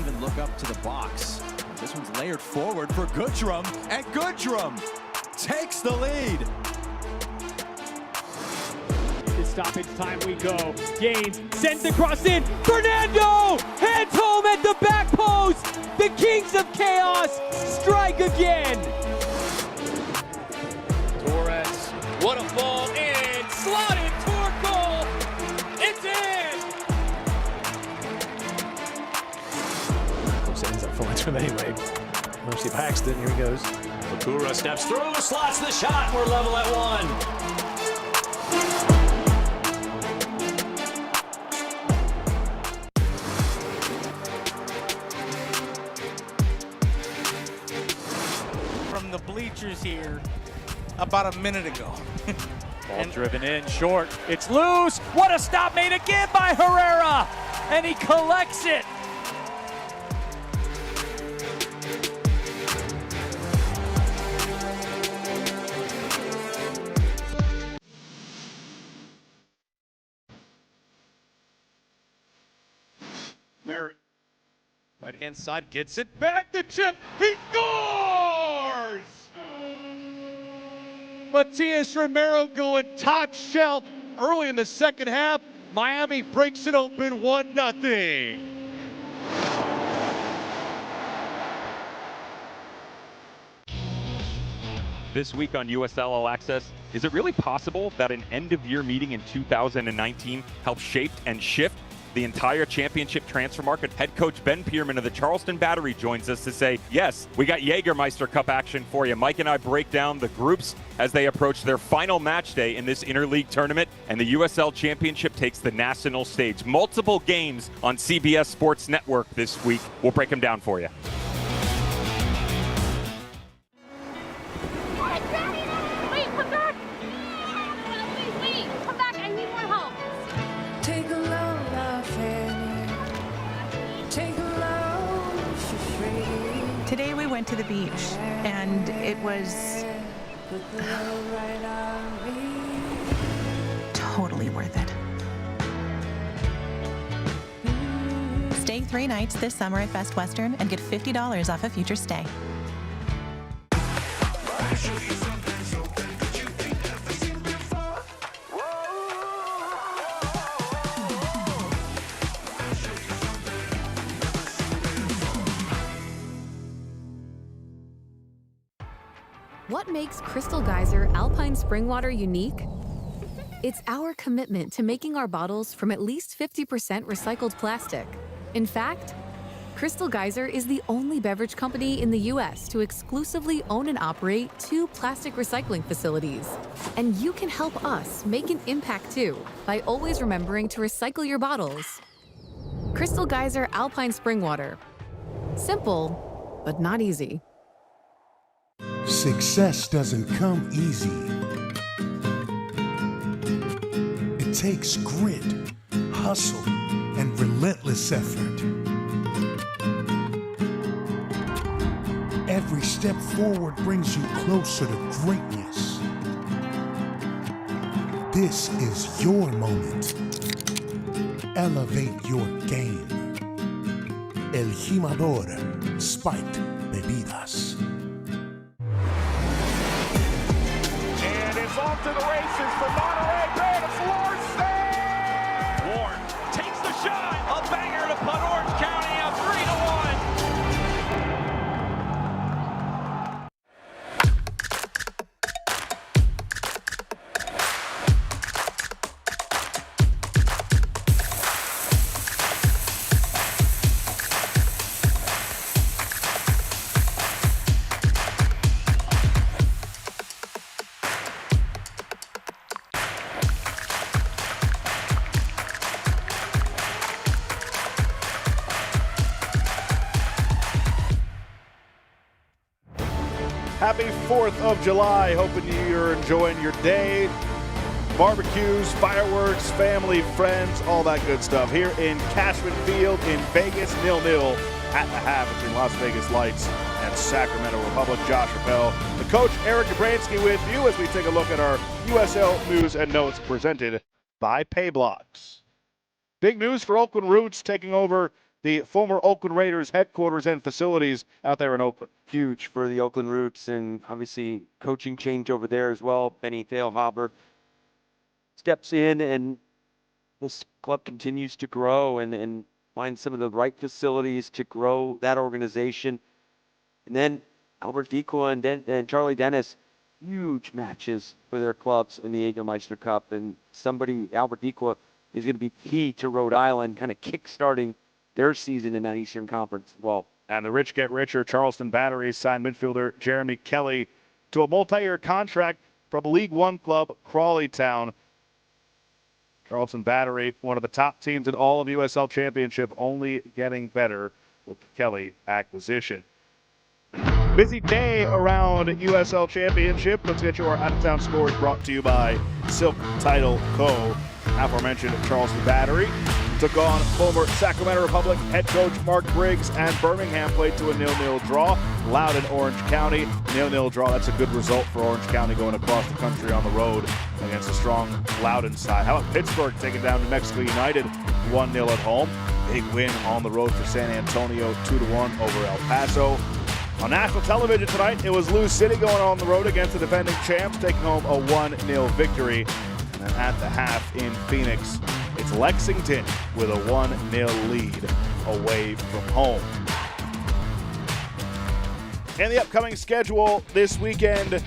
Even look up to the box. This one's layered forward for Goodrum, and Goodrum takes the lead. To stoppage time we go. Gaines sends the cross in. Fernando heads home at the back post. The Kings of Chaos strike again. Torres, what a ball in, slotted toward goal. It's in. Close ends up for from anyway. Mercy Paxton, here he goes. Bakura steps through, slots the shot. We're level at 1. here about a minute ago. Ball driven in, short. It's loose. What a stop made again by Herrera. And he collects it. Merritt, right-hand side, gets it back to Chip. He scores! Matias Romero going top shelf early in the second half. Miami breaks it open 1-0. This week on USL All Access, is it really possible that an end-of-year meeting in 2019 helped shape and shift the entire championship transfer market? Head coach Ben Pierman of the Charleston Battery joins us to say, yes, we got Jägermeister Cup action for you. Mike and I break down the groups as they approach their final match day in this interleague tournament, and the USL Championship takes the national stage. Multiple games on CBS Sports Network this week. We'll break them down for you. Today we went to the beach, and it was totally worth it. Stay 3 nights this summer at Best Western and get $50 off a future stay. What makes Crystal Geyser Alpine Spring Water unique? It's our commitment to making our bottles from at least 50% recycled plastic. In fact, Crystal Geyser is the only beverage company in the U.S. to exclusively own and operate 2 plastic recycling facilities. And you can help us make an impact too by always remembering to recycle your bottles. Crystal Geyser Alpine Spring Water. Simple, but not easy. Success doesn't come easy. It takes grit, hustle, and relentless effort. Every step forward brings you closer to greatness. This is your moment. Elevate your game. El Jimador Spiked Bebidas. Off to the races for Monterey Bay to Florida. Warren takes the shot. A banger to put Orange County up 3-1. Happy 4th of July. Hoping you're enjoying your day. Barbecues, fireworks, family, friends, all that good stuff. Here in Cashman Field in Vegas, 0-0 at the half between Las Vegas Lights and Sacramento Republic. Josh Rappel, the coach, Eric Jabransky with you as we take a look at our USL news and notes presented by Payblocks. Big news for Oakland Roots taking over the former Oakland Raiders headquarters and facilities out there in Oakland. Huge for the Oakland Roots, and obviously coaching change over there as well. Benny Thalhaber steps in, and this club continues to grow and find some of the right facilities to grow that organization. And then Albert Vicola and Charlie Dennis, huge matches for their clubs in the Jägermeister Cup. And Albert Vicola, is going to be key to Rhode Island, kind of kick-starting their season in that Eastern Conference as well. And the rich get richer. Charleston Battery signed midfielder Jeremy Kelly to a multi-year contract from League One club Crawley Town. Charleston Battery, one of the top teams in all of USL Championship, only getting better with the Kelly acquisition. Busy day around USL Championship. Let's get your out-of-town scores brought to you by Silk Title Co. Aforementioned Charleston Battery took on former Sacramento Republic head coach Mark Briggs, and Birmingham played to a 0-0 draw. Loudon, Orange County, 0-0 draw. That's a good result for Orange County going across the country on the road against a strong Loudon side. How about Pittsburgh taking down New Mexico United 1-0 at home? Big win on the road for San Antonio, 2-1 over El Paso. On national television tonight, it was Lou City going on the road against the defending champs, taking home a 1-0 victory. And then at the half in Phoenix, it's Lexington with a 1-0 lead away from home. And the upcoming schedule this weekend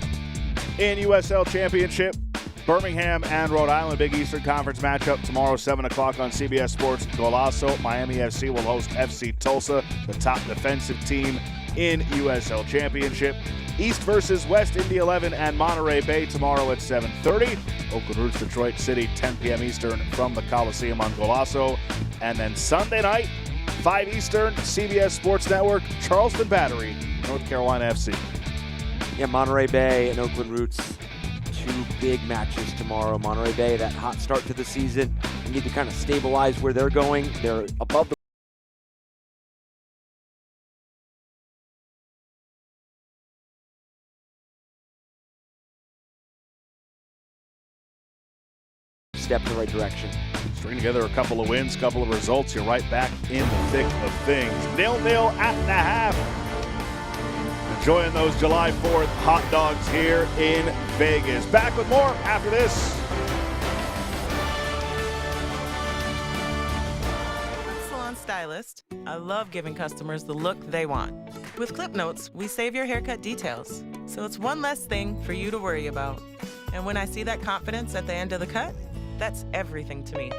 in USL Championship, Birmingham and Rhode Island, Big Eastern Conference matchup tomorrow, 7 o'clock on CBS Sports. Golazo, Miami FC will host FC Tulsa, the top defensive team in USL Championship. East versus West, Indy 11 and Monterey Bay tomorrow at 7:30. Oakland Roots, Detroit City, 10 p.m. Eastern from the Coliseum on Golazo. And then Sunday night, 5 Eastern, CBS Sports Network, Charleston Battery, North Carolina FC. Yeah, Monterey Bay and Oakland Roots, two big matches tomorrow. Monterey Bay, that hot start to the season, you need to kind of stabilize where they're going. They're above the step in the right direction. String together a couple of wins, couple of results. You're right back in the thick of things. 0-0 at the half. Enjoying those July 4th hot dogs here in Vegas. Back with more after this. Salon stylist, I love giving customers the look they want. With Clip Notes, we save your haircut details, so it's one less thing for you to worry about. And when I see that confidence at the end of the cut, that's everything to me.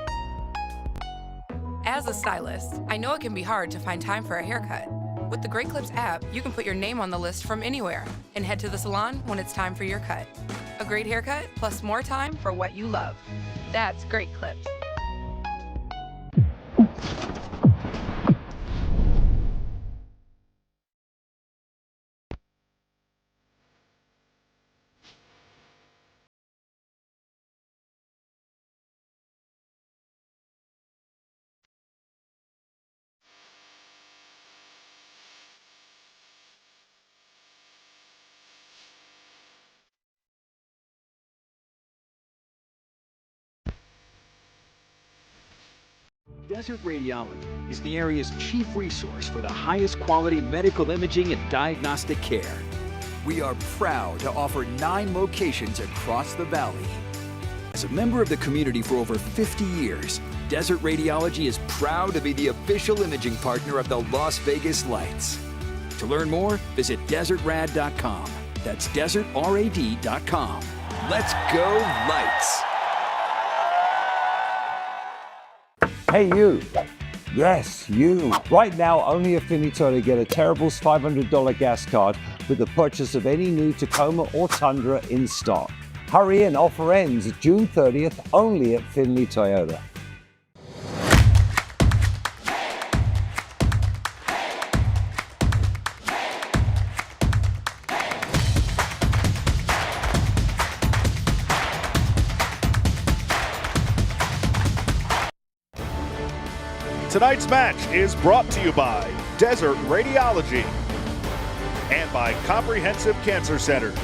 As a stylist, I know it can be hard to find time for a haircut. With the Great Clips app, you can put your name on the list from anywhere and head to the salon when it's time for your cut. A great haircut plus more time for what you love. That's Great Clips. Desert Radiology is the area's chief resource for the highest quality medical imaging and diagnostic care. We are proud to offer 9 locations across the valley. As a member of the community for over 50 years, Desert Radiology is proud to be the official imaging partner of the Las Vegas Lights. To learn more, visit desertrad.com. That's desertrad.com. Let's go Lights! Hey you! Yes, you! Right now, only a Finito to get a Terrible's $500 gas card with the purchase of any new Tacoma or Tundra in stock. Hurry in, offer ends June 30th only at Finley Toyota. Tonight's match is brought to you by Desert Radiology and by Comprehensive Cancer Centers.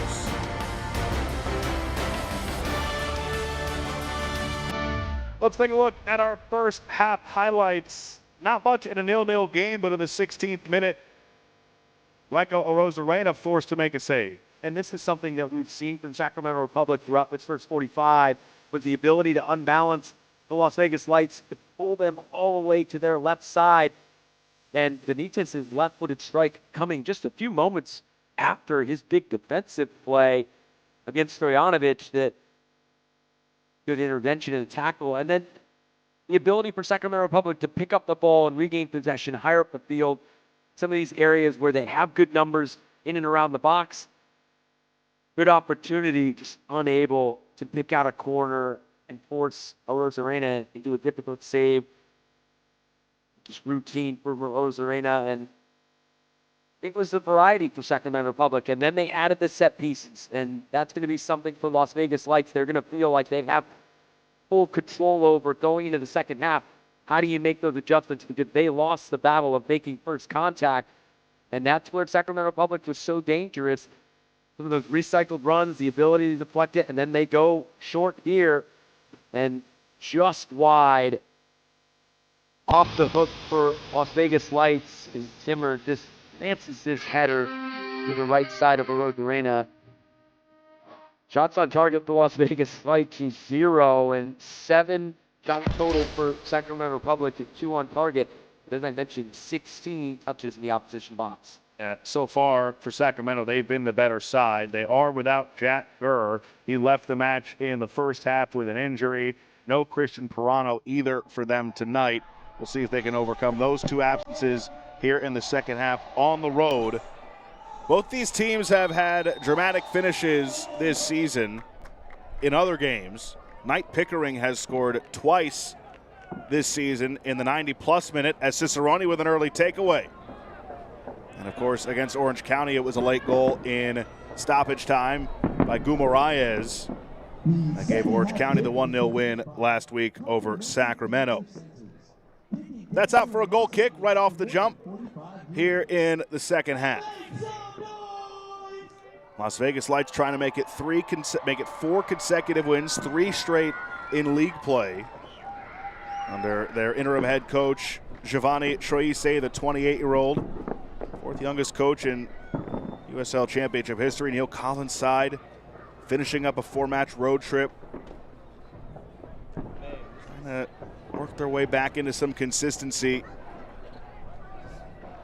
Let's take a look at our first half highlights. Not much in a 0-0 game, but in the 16th minute, Michael Arozarena forced to make a save. And this is something that we've seen from Sacramento Republic throughout this first 45, with the ability to unbalance the Las Vegas Lights, to pull them all the way to their left side. And Benitez's left-footed strike coming just a few moments after his big defensive play against Stojanovic, that good intervention and tackle. And then the ability for Sacramento Republic to pick up the ball and regain possession higher up the field. Some of these areas where they have good numbers in and around the box. Good opportunity, just unable to pick out a corner and force Arozarena into a difficult save. Just routine for Arozarena, and it was the variety for Sacramento Republic. And then they added the set pieces. And that's going to be something for Las Vegas Lights. They're going to feel like they have full control over going into the second half. How do you make those adjustments? Because they lost the battle of making first contact. And that's where Sacramento Republic was so dangerous. Some of those recycled runs, the ability to deflect it, and then they go short here and just wide off the hook for Las Vegas Lights. And Timmer just advances this header to the right side of Arena. Shots on target for Las Vegas Lights is 0, and 7 shot total for Sacramento Republic, and 2 on target. As I mentioned, 16 touches in the opposition box. So far for Sacramento, they've been the better side. They are without Jack Gurr. He left the match in the first half with an injury. No Christian Pirano either for them tonight. We'll see if they can overcome those 2 absences here in the second half on the road. Both these teams have had dramatic finishes this season in other games. Knight Pickering has scored twice this season in the 90-plus minute as Cicerone with an early takeaway. And, of course, against Orange County, it was a late goal in stoppage time by Guimaraes. That gave Orange County the 1-0 win last week over Sacramento. That's out for a goal kick right off the jump here in the second half. Las Vegas Lights trying to make it 4 consecutive wins, 3 straight in league play under their interim head coach, Giovanni Troise, the 28-year-old. 4th youngest coach in USL Championship history. Neil Collins' side finishing up a 4-match road trip. Trying to work their way back into some consistency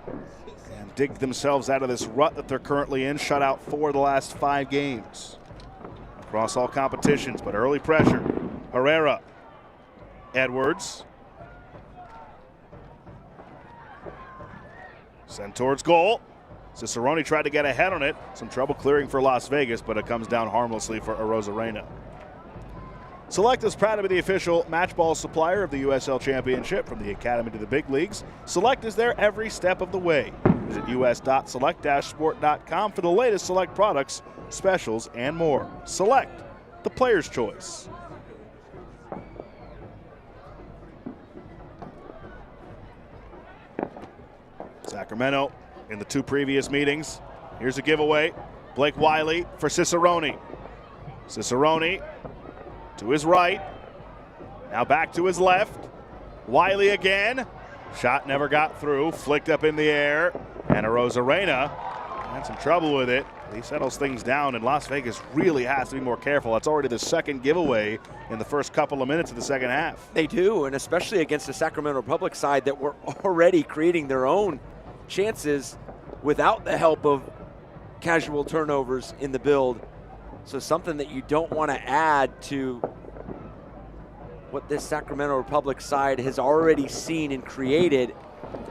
and dig themselves out of this rut that they're currently in. Shut out 4 of the last 5 games across all competitions, but early pressure. Herrera, Edwards. Sent towards goal. Cicerone tried to get ahead on it. Some trouble clearing for Las Vegas, but it comes down harmlessly for Arozarena. Select is proud to be the official match ball supplier of the USL Championship. From the Academy to the big leagues, Select is there every step of the way. Visit us.select-sport.com for the latest Select products, specials, and more. Select, the player's choice. Sacramento in the 2 previous meetings. Here's a giveaway. Blake Wiley for Cicerone. Cicerone to his right. Now back to his left. Wiley again. Shot never got through. Flicked up in the air. And Arozarena had some trouble with it. He settles things down, and Las Vegas really has to be more careful. That's already the 2nd giveaway in the first couple of minutes of the second half. They do, and especially against the Sacramento Republic side that were already creating their own chances without the help of casual turnovers in the build. So something that you don't want to add to what this Sacramento Republic side has already seen and created,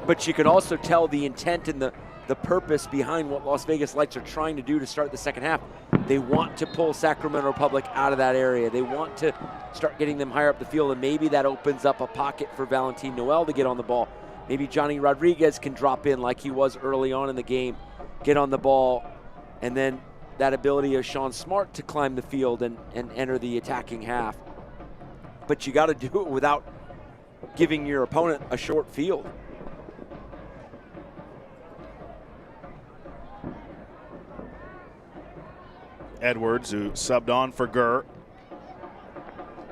but you can also tell the intent and the purpose behind what Las Vegas Lights are trying to do to start the second half. They want to pull Sacramento Republic out of that area. They want to start getting them higher up the field, and maybe that opens up a pocket for Valentin Noel to get on the ball. Maybe Johnny Rodriguez can drop in like he was early on in the game, get on the ball, and then that ability of Sean Smart to climb the field and enter the attacking half. But you got to do it without giving your opponent a short field. Edwards, who subbed on for Gurr.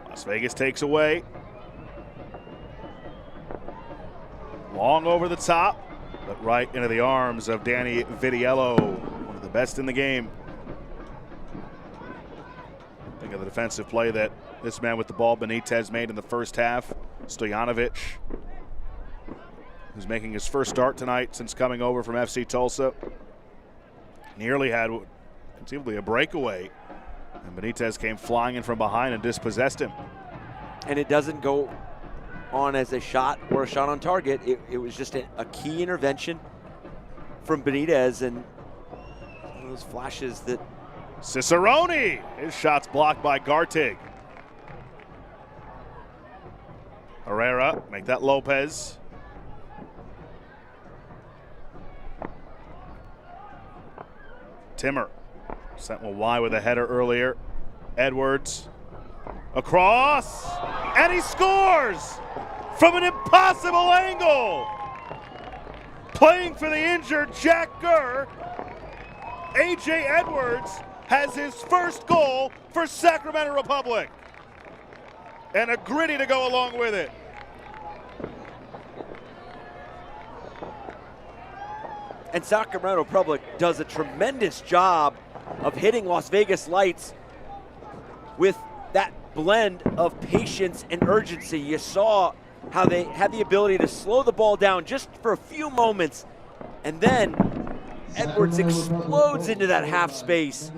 Las Vegas takes away. Long over the top, but right into the arms of Danny Vitiello, one of the best in the game. Think of the defensive play that this man with the ball, Benitez, made in the first half. Stojanovic, who's making his first start tonight since coming over from FC Tulsa. Nearly had conceivably a breakaway, and Benitez came flying in from behind and dispossessed him. And it doesn't go on as a shot or a shot on target. It was just a key intervention from Benitez, and one of those flashes that Cicerone, his shot's blocked by Gartig. Herrera, make that Lopez. Timmer sent one wide with a header earlier. Edwards across, and he scores from an impossible angle. Playing for the injured Jack Gurr, A.J. Edwards has his first goal for Sacramento Republic. And a gritty to go along with it. And Sacramento Republic does a tremendous job of hitting Las Vegas Lights with that blend of patience and urgency. You saw how they had the ability to slow the ball down just for a few moments, and then Edwards explodes into that half space.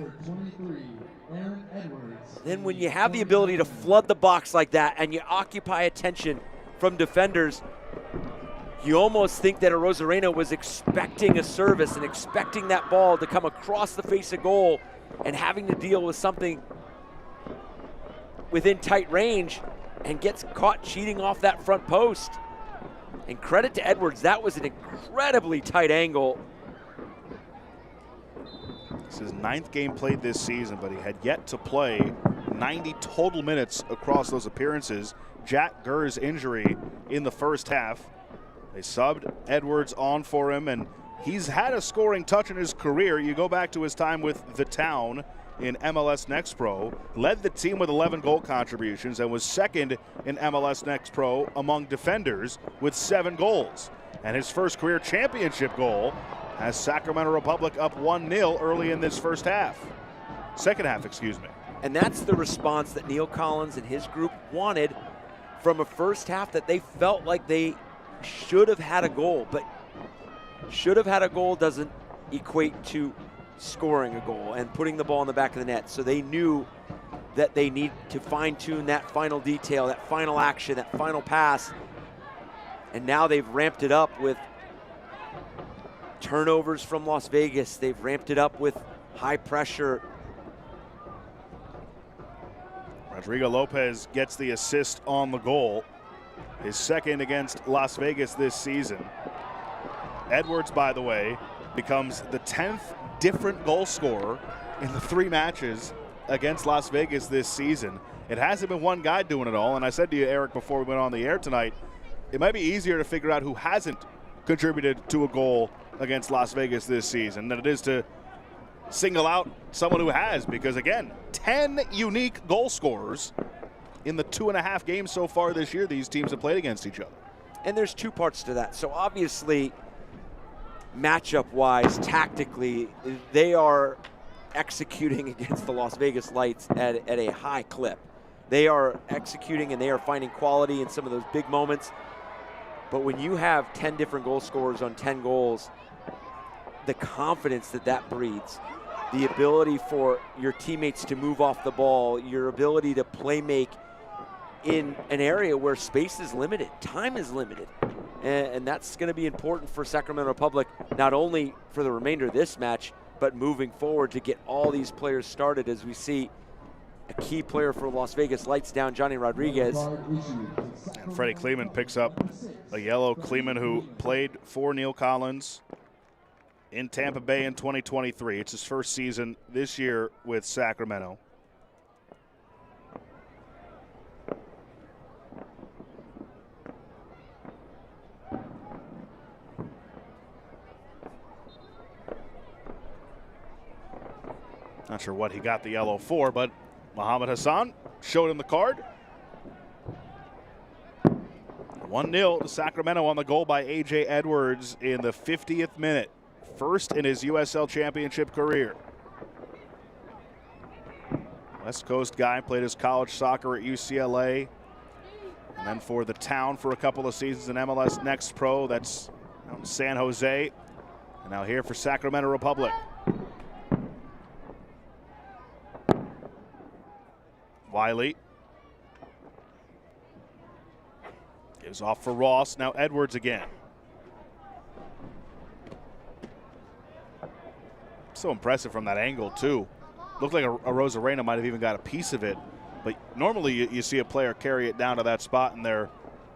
Then when you have the ability to flood the box like that and you occupy attention from defenders, you almost think that Arozarena was expecting a service and expecting that ball to come across the face of goal and having to deal with something within tight range, and gets caught cheating off that front post. And credit to Edwards, that was an incredibly tight angle. This is his 9th game played this season, but he had yet to play 90 total minutes across those appearances. Jack Gurr's injury in the first half. They subbed Edwards on for him, and he's had a scoring touch in his career. You go back to his time with the Town in MLS Next Pro, led the team with 11 goal contributions, and was second in MLS Next Pro among defenders with 7 goals. And his first career championship goal has Sacramento Republic up 1-0 early in this second half, excuse me. And that's the response that Neil Collins and his group wanted from a first half, that they felt like they should have had a goal, but should have had a goal doesn't equate to scoring a goal and putting the ball in the back of the net. So they knew that they need to fine-tune that final detail, that final action, that final pass. And now they've ramped it up with turnovers from Las Vegas. They've ramped it up with high pressure. Rodrigo Lopez gets the assist on the goal, his second against Las Vegas this season. Edwards, by the way, becomes the 10th different goal scorer in the 3 matches against Las Vegas this season. It hasn't been one guy doing it all, and I said to you, Eric, before we went on the air tonight, it might be easier to figure out who hasn't contributed to a goal against Las Vegas this season than it is to single out someone who has, because again, 10 unique goal scorers in the 2.5 games so far this year these teams have played against each other. And there's 2 parts to that. So obviously, matchup-wise, tactically, they are executing against the Las Vegas Lights at a high clip. They are executing and they are finding quality in some of those big moments. But when you have 10 different goal scorers on 10 goals, the confidence that breeds, the ability for your teammates to move off the ball, your ability to play make in an area where space is limited, time is limited. And that's going to be important for Sacramento Republic, not only for the remainder of this match, but moving forward to get all these players started, as we see a key player for Las Vegas Lights down, Johnny Rodriguez. And Freddie Kleeman picks up a yellow. Kleeman, who played for Neil Collins in Tampa Bay in 2023. It's his first season this year with Sacramento. Not sure what he got the yellow for, but Mohamed Hassan showed him the card. 1-0 to Sacramento on the goal by A.J. Edwards in the 50th minute. First in his USL Championship career. West Coast guy, played his college soccer at UCLA. And then for the Town for a couple of seasons in MLS Next Pro. That's San Jose. And now here for Sacramento Republic. Wiley gives off for Ross. Now Edwards again. So impressive from that angle too. Looked like a Arozarena might have even got a piece of it. But normally you see a player carry it down to that spot and they're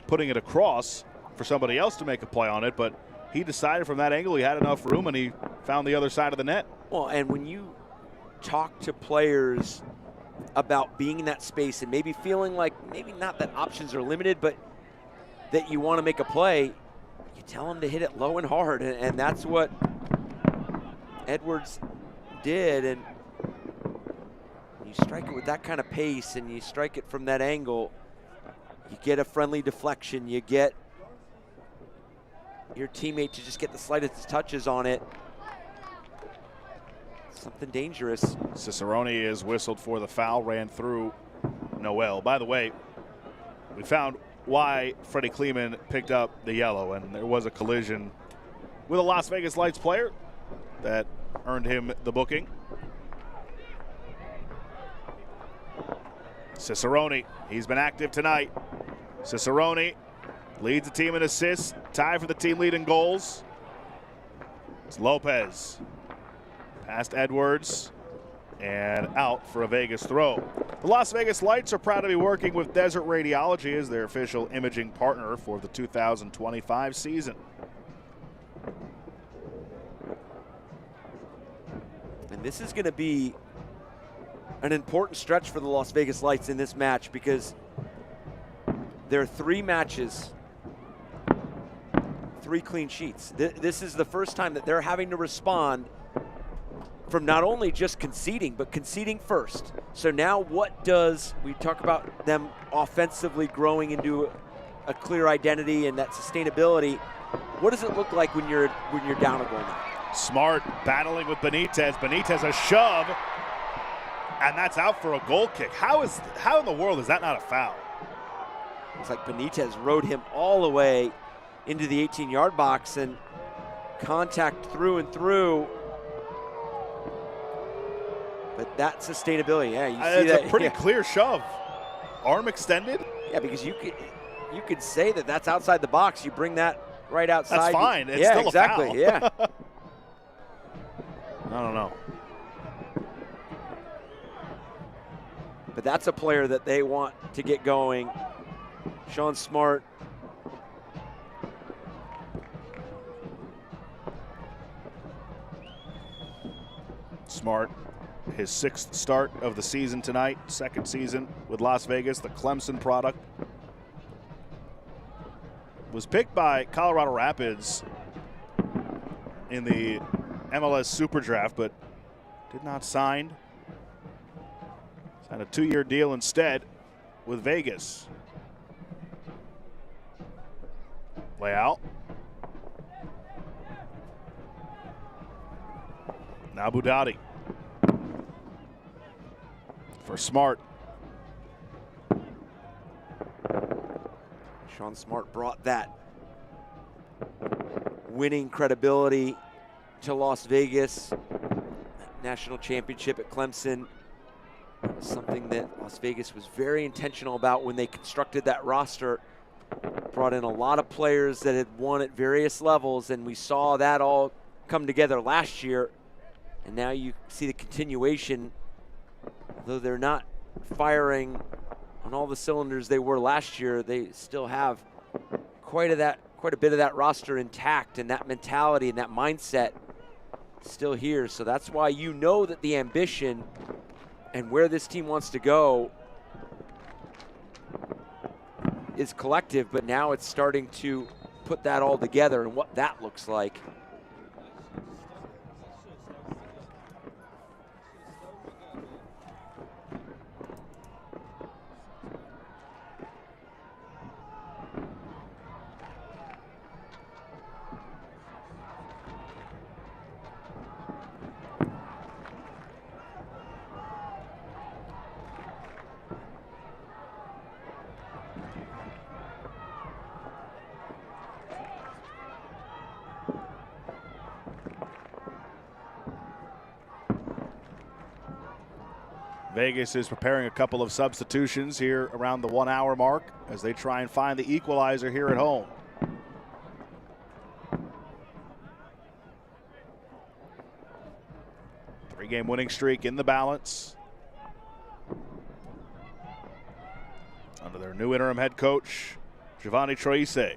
putting it across for somebody else to make a play on it. But he decided from that angle he had enough room and he found the other side of the net. Well, and when you talk to players about being in that space and maybe feeling like maybe not that options are limited, but that you want to make a play, you tell them to hit it low and hard, and that's what Edwards did. And when you strike it with that kind of pace and you strike it from that angle, you get a friendly deflection, you get your teammate to just get the slightest touches on it. Something dangerous. Cicerone is whistled for the foul, ran through Noel. By the way, we found why Freddie Kleeman picked up the yellow, and there was a collision with a Las Vegas Lights player that earned him the booking. Cicerone, he's been active tonight. Cicerone leads the team in assists, tied for the team lead in goals. It's Lopez. Past Edwards and out for a Vegas throw. The Las Vegas Lights are proud to be working with Desert Radiology as their official imaging partner for the 2025 season. And this is going to be an important stretch for the Las Vegas Lights in this match, because there are 3 matches, 3 clean sheets. This is the first time that they're having to respond from not only just conceding, but conceding first. So now what does, we talk about them offensively growing into a clear identity and that sustainability. What does it look like when you're down a goal now? Smart battling with Benitez. Benitez a shove, and that's out for a goal kick. How in the world is that not a foul? It's like Benitez rode him all the way into the 18-yard box, and contact through and through. But that sustainability, yeah, you see that. It's a pretty clear shove. Arm extended. Yeah, because you could say that that's outside the box. You bring that right outside. That's fine. It's yeah, still exactly. a foul. Yeah. I don't know. But that's a player that they want to get going. Sean Smart. Smart, his 6th start of the season tonight, 2nd season with Las Vegas, the Clemson product. Was picked by Colorado Rapids in the MLS Super Draft, but did not sign. Signed a 2-year deal instead with Vegas. Layout. Now Budati. For Smart. Sean Smart brought that winning credibility to Las Vegas. National championship at Clemson. Something that Las Vegas was very intentional about when they constructed that roster. Brought in a lot of players that had won at various levels, and we saw that all come together last year. And now you see the continuation. Although they're not firing on all the cylinders they were last year, they still have quite a bit of that roster intact, and that mentality and that mindset still here. So that's why you know that the ambition and where this team wants to go is collective, but now it's starting to put that all together and what that looks like. Vegas is preparing a couple of substitutions here around the 1 hour mark as they try and find the equalizer here at home. Three-game winning streak in the balance under their new interim head coach, Giovanni Troise.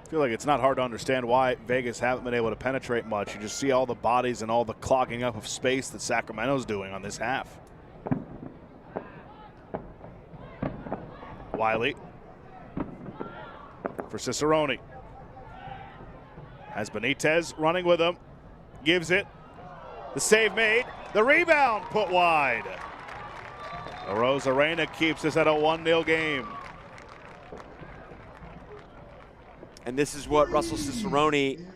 I feel like it's not hard to understand why Vegas haven't been able to penetrate much. You just see all the bodies and all the clogging up of space that Sacramento's doing on this half. Wiley for Cicerone. Has Benitez running with him. Gives it. The save made. The rebound put wide. Rosarena keeps us at a 1-0 game. And this is what Russell Cicerone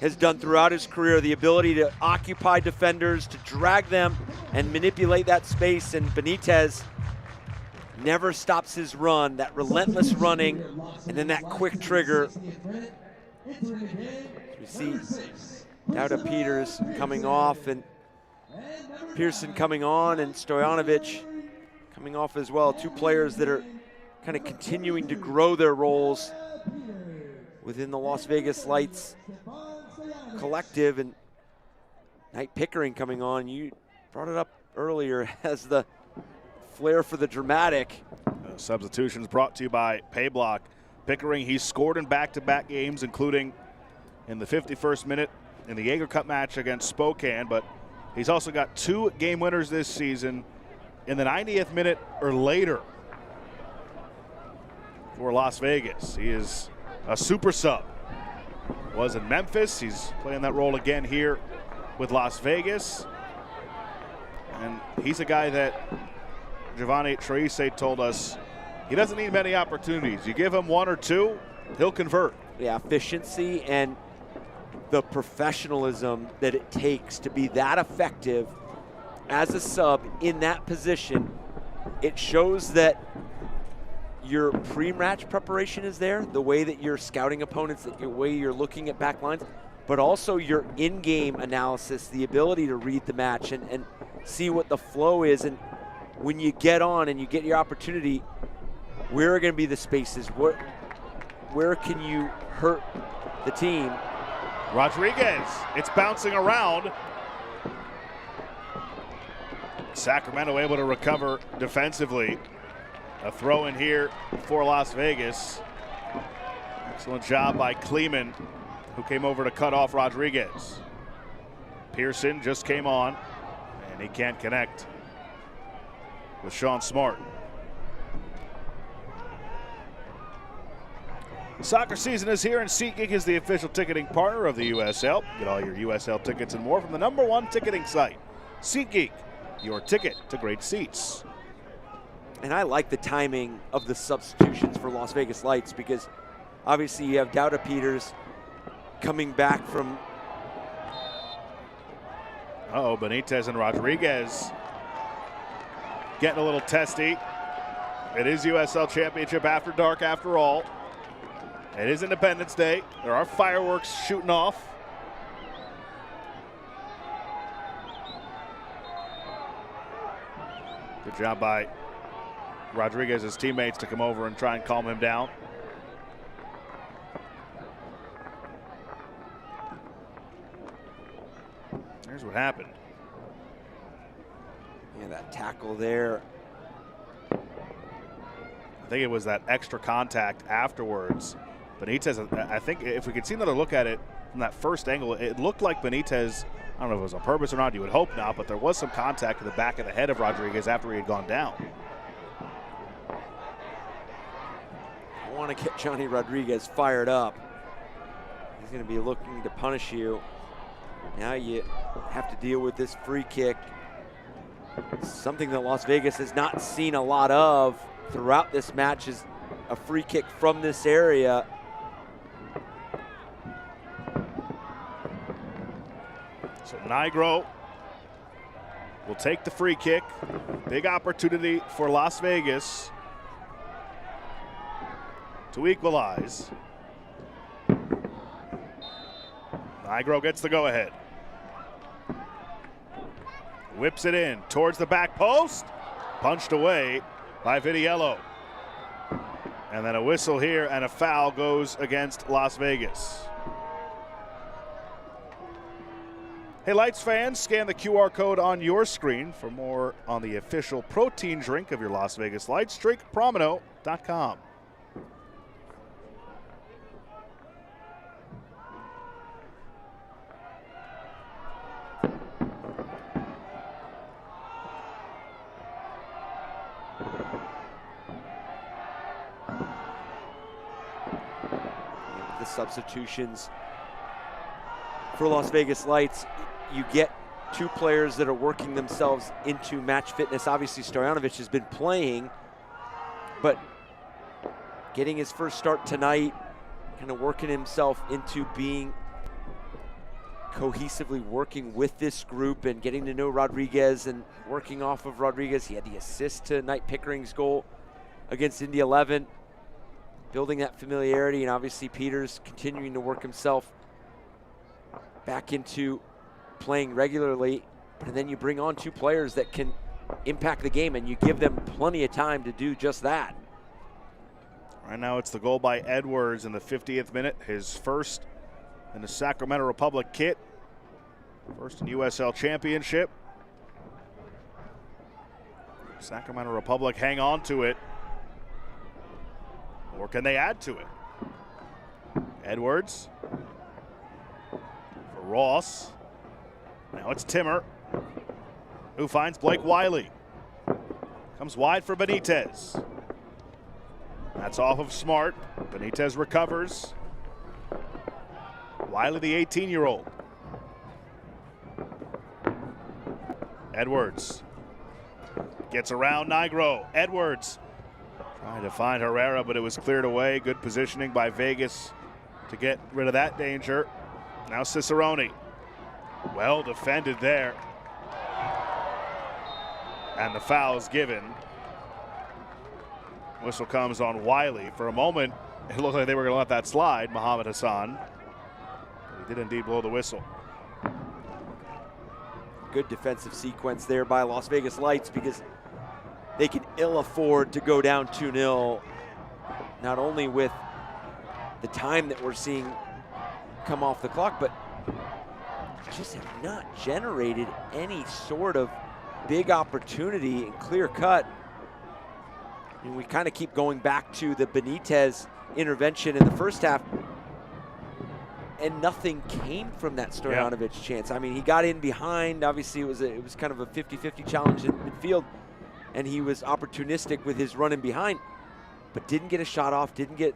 has done throughout his career, the ability to occupy defenders, to drag them and manipulate that space. And Benitez never stops his run, that relentless running, and then that quick trigger. We see Dauda Peters coming off and Pearson coming on and Stojanovic coming off as well. Two players that are kind of continuing to grow their roles within the Las Vegas Lights collective. And Knight Pickering coming on. You brought it up earlier as the flair for the dramatic. Substitutions brought to you by Payblock. Pickering, he's scored in back-to-back games, including in the 51st minute in the Jaeger Cup match against Spokane, but he's also got 2 game winners this season in the 90th minute or later for Las Vegas. He is a super sub. Was in Memphis. He's playing that role again here with Las Vegas. And he's a guy that Giovanni Treise told us he doesn't need many opportunities. You give him 1 or 2, he'll convert. Yeah, efficiency and the professionalism that it takes to be that effective as a sub in that position. It shows that your pre-match preparation is there, the way that you're scouting opponents, the way you're looking at back lines, but also your in-game analysis, the ability to read the match and see what the flow is. And when you get on and you get your opportunity, where are going to be the spaces? Where can you hurt the team? Rodriguez, it's bouncing around. Sacramento able to recover defensively. A throw in here for Las Vegas. Excellent job by Kleeman, who came over to cut off Rodriguez. Pearson just came on, and he can't connect with Sean Smart. Soccer season is here, and SeatGeek is the official ticketing partner of the USL. Get all your USL tickets and more from the #1 ticketing site, SeatGeek, your ticket to great seats. And I like the timing of the substitutions for Las Vegas Lights, because obviously you have Dauda Peters coming back from... Benitez and Rodriguez getting a little testy. It is USL Championship after dark after all. It is Independence Day. There are fireworks shooting off. Good job by Rodriguez's teammates to come over and try and calm him down. Here's what happened. Yeah, that tackle there. I think it was that extra contact afterwards. Benitez, I think if we could see another look at it from that first angle, it looked like Benitez, I don't know if it was on purpose or not, you would hope not, but there was some contact to the back of the head of Rodriguez after he had gone down. I want to get Johnny Rodriguez fired up. He's going to be looking to punish you. Now you have to deal with this free kick. Something that Las Vegas has not seen a lot of throughout this match is a free kick from this area. So Nigro will take the free kick. Big opportunity for Las Vegas to equalize. Nigro gets the go-ahead. Whips it in towards the back post. Punched away by Vitiello. And then a whistle here and a foul goes against Las Vegas. Hey, Lights fans, scan the QR code on your screen for more on the official protein drink of your Las Vegas Lights. DrinkPromino.com. the substitutions for Las Vegas Lights. You get two players that are working themselves into match fitness. Obviously, Stojanovic has been playing, but getting his first start tonight, kind of working himself into being cohesively working with this group and getting to know Rodriguez and working off of Rodriguez. He had the assist to Knight Pickering's goal against Indy 11, building that familiarity, and obviously Peters continuing to work himself back into playing regularly. And then you bring on two players that can impact the game, and you give them plenty of time to do just that. Right now it's the goal by Edwards in the 50th minute, his first in the Sacramento Republic kit, first in USL Championship. Sacramento Republic hang on to it, or can they add to it? Edwards for Ross. Now it's Timmer, who finds Blake Wiley. Comes wide for Benitez. That's off of Smart. Benitez recovers. Wiley, the 18-year-old. Edwards gets around Nigro. Edwards trying to find Herrera, but it was cleared away. Good positioning by Vegas to get rid of that danger. Now Cicerone. Well defended there. And the foul's given. Whistle comes on Wiley. For a moment, it looked like they were going to let that slide, Mohamed Hassan. He did indeed blow the whistle. Good defensive sequence there by Las Vegas Lights, because they can ill afford to go down 2-0, not only with the time that we're seeing come off the clock, but just have not generated any sort of big opportunity and clear cut. And we kind of keep going back to the Benitez intervention in the first half, and nothing came from that Stojanovic chance. I mean, he got in behind. Obviously, it was kind of a 50-50 challenge in midfield, and he was opportunistic with his run in behind, but didn't get a shot off, didn't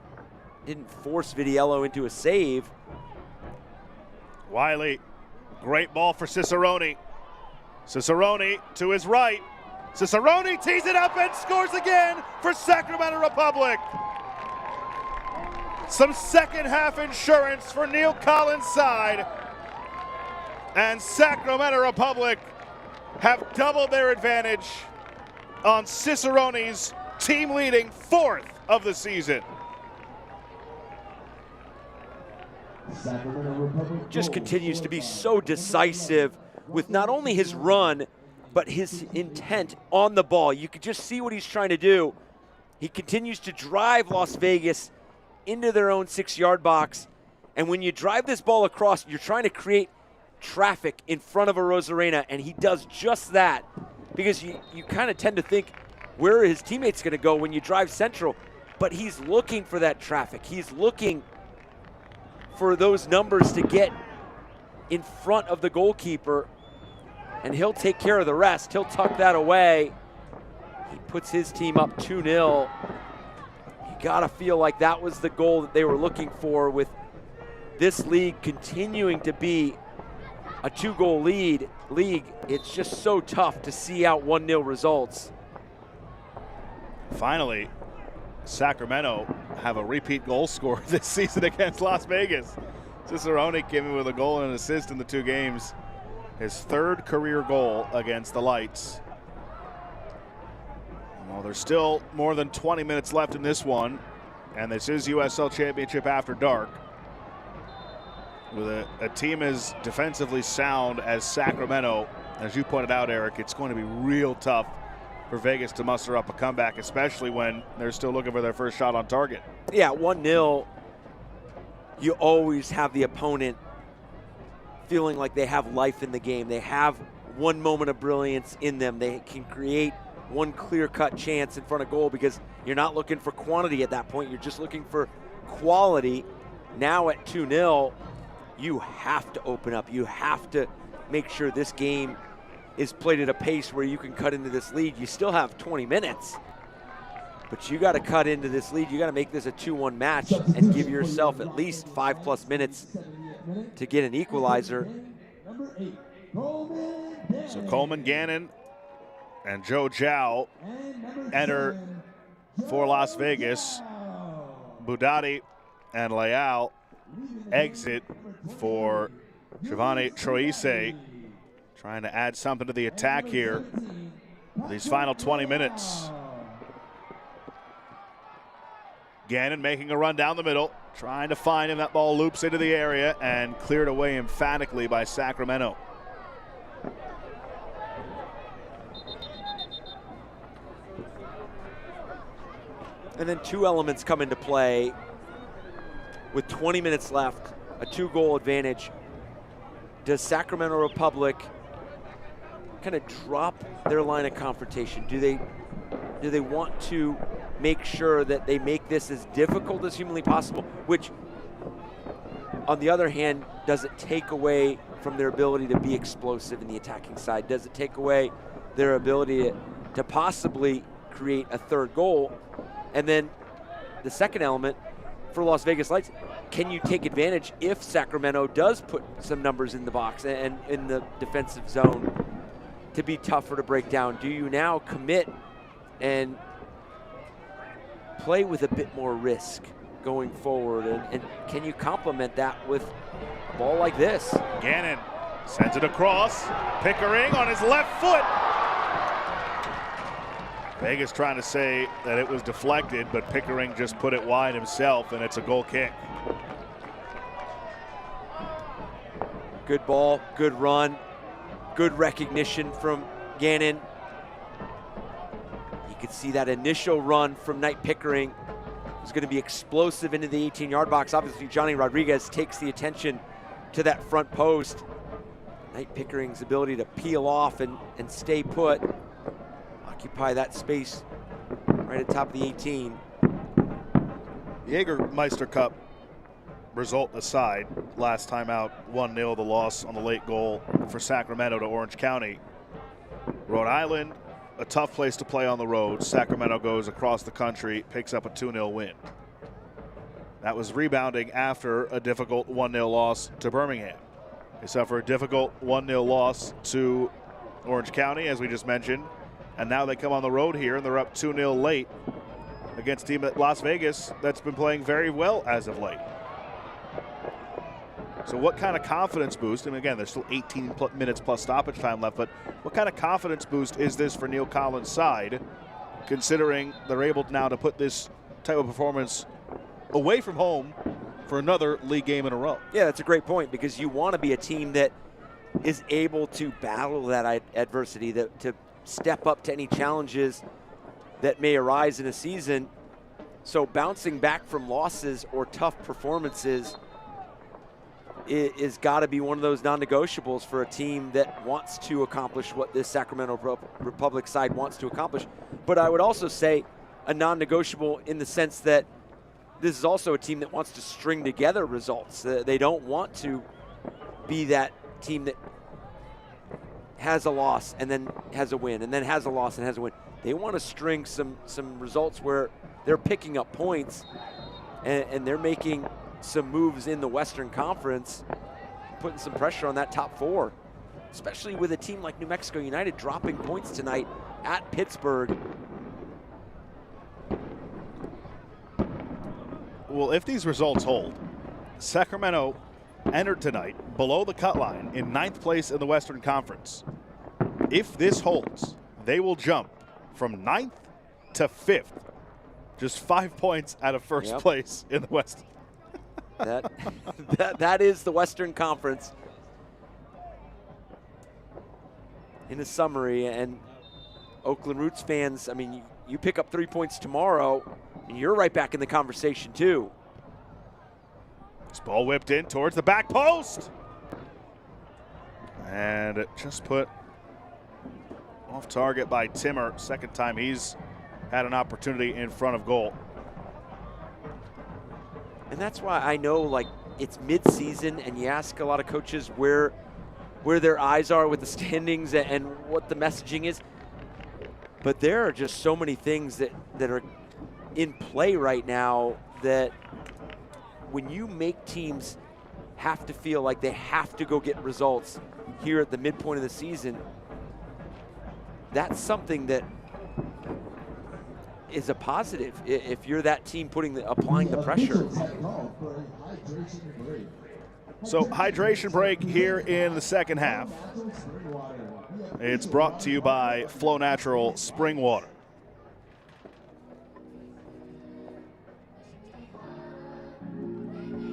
force Vidiello into a save. Wiley, great ball for Cicerone. Cicerone to his right. Cicerone tees it up and scores again for Sacramento Republic. Some second half insurance for Neil Collins' side. And Sacramento Republic have doubled their advantage on Cicerone's team-leading 4th of the season. Just continues to be so decisive with not only his run, but his intent on the ball. You could just see what he's trying to do. He continues to drive Las Vegas into their own 6-yard box. And when you drive this ball across, you're trying to create traffic in front of a Rosarena, and he does just that, because you kind of tend to think, where are his teammates going to go when you drive central? But he's looking for that traffic. He's looking for those numbers to get in front of the goalkeeper, and he'll take care of the rest. He'll tuck that away. He puts his team up 2-0. You gotta feel like that was the goal that they were looking for, with this league continuing to be a 2-goal league. It's just so tough to see out 1-0 results. Finally, Sacramento have a repeat goal scorer this season against Las Vegas. Cicerone came in with a goal and an assist in the 2 games. His 3rd career goal against the Lights. Well, there's still more than 20 minutes left in this one, and this is USL Championship After Dark. With a team as defensively sound as Sacramento, as you pointed out, Eric, it's going to be real tough for Vegas to muster up a comeback, especially when they're still looking for their first shot on target. Yeah, 1-0, you always have the opponent feeling like they have life in the game. They have one moment of brilliance in them. They can create one clear-cut chance in front of goal, because you're not looking for quantity at that point. You're just looking for quality. Now at 2-0, you have to open up. You have to make sure this game is played at a pace where you can cut into this lead. You still have 20 minutes. But you got to cut into this lead. You got to make this a 2-1 match and give yourself at least 5+ minutes to get an equalizer. So Coleman, Gannon, and Joe Zhao enter for Las Vegas. Budati and Leal exit for Giovanni Troise, trying to add something to the attack here these final 20 minutes. Gannon making a run down the middle, trying to find him. That ball loops into the area and cleared away emphatically by Sacramento. And then two elements come into play. With 20 minutes left, a 2-goal advantage. Does Sacramento Republic kind of drop their line of confrontation? Do they want to make sure that they make this as difficult as humanly possible? Which, on the other hand, does it take away from their ability to be explosive in the attacking side? Does it take away their ability to possibly create a third goal? And then the second element for Las Vegas Lights, can you take advantage if Sacramento does put some numbers in the box and in the defensive zone to be tougher to break down? Do you now commit and play with a bit more risk going forward? And can you complement that with a ball like this? Gannon sends it across. Pickering on his left foot. Vegas trying to say that it was deflected, but Pickering just put it wide himself, and it's a goal kick. Good ball, good run, good recognition from Gannon. You could see that initial run from Knight Pickering was going to be explosive into the 18-yard box. Obviously, Johnny Rodriguez takes the attention to that front post. Knight Pickering's ability to peel off and stay put, occupy that space right at the top of the 18. The Jägermeister Cup result aside, last time out 1-0, the loss on the late goal for Sacramento to Orange County. Rhode Island, a tough place to play on the road. Sacramento goes across the country, picks up a 2-0 win. That was rebounding after a difficult 1-0 loss to Birmingham. They suffer a difficult 1-0 loss to Orange County, as we just mentioned. And now they come on the road here, and they're up 2-0 late against a team at Las Vegas that's been playing very well as of late. So what kind of confidence boost, and again, there's still 18 minutes plus stoppage time left, but what kind of confidence boost is this for Neil Collins' side, considering they're able now to put this type of performance away from home for another league game in a row? Yeah, that's a great point, because you want to be a team that is able to battle that adversity, to step up to any challenges that may arise in a season. So bouncing back from losses or tough performances is got to be one of those non-negotiables for a team that wants to accomplish what this Sacramento Republic side wants to accomplish. But I would also say a non-negotiable in the sense that this is also a team that wants to string together results. They don't want to be that team that has a loss and then has a win and then has a loss and has a win. They want to string some results where they're picking up points and they're making some moves in the Western Conference, putting some pressure on that top four, especially with a team like New Mexico United dropping points tonight at Pittsburgh. Well, if these results hold, Sacramento entered tonight below the cut line in 9th place in the Western Conference. If this holds, they will jump from 9th to 5th, just 5 points out of first place in the West. That is the Western Conference in a summary. And Oakland Roots fans, I mean, you pick up 3 points tomorrow and you're right back in the conversation too. This ball whipped in towards the back post. And it just put off target by Timmer. Second time he's had an opportunity in front of goal. And that's why I know, like, it's mid-season and you ask a lot of coaches where their eyes are with the standings and what the messaging is. But there are just so many things that are in play right now that when you make teams have to feel like they have to go get results here at the midpoint of the season, that's something that is a positive if you're that team applying the pressure. So hydration break here in the second half. It's brought to you by Flow Natural Spring Water.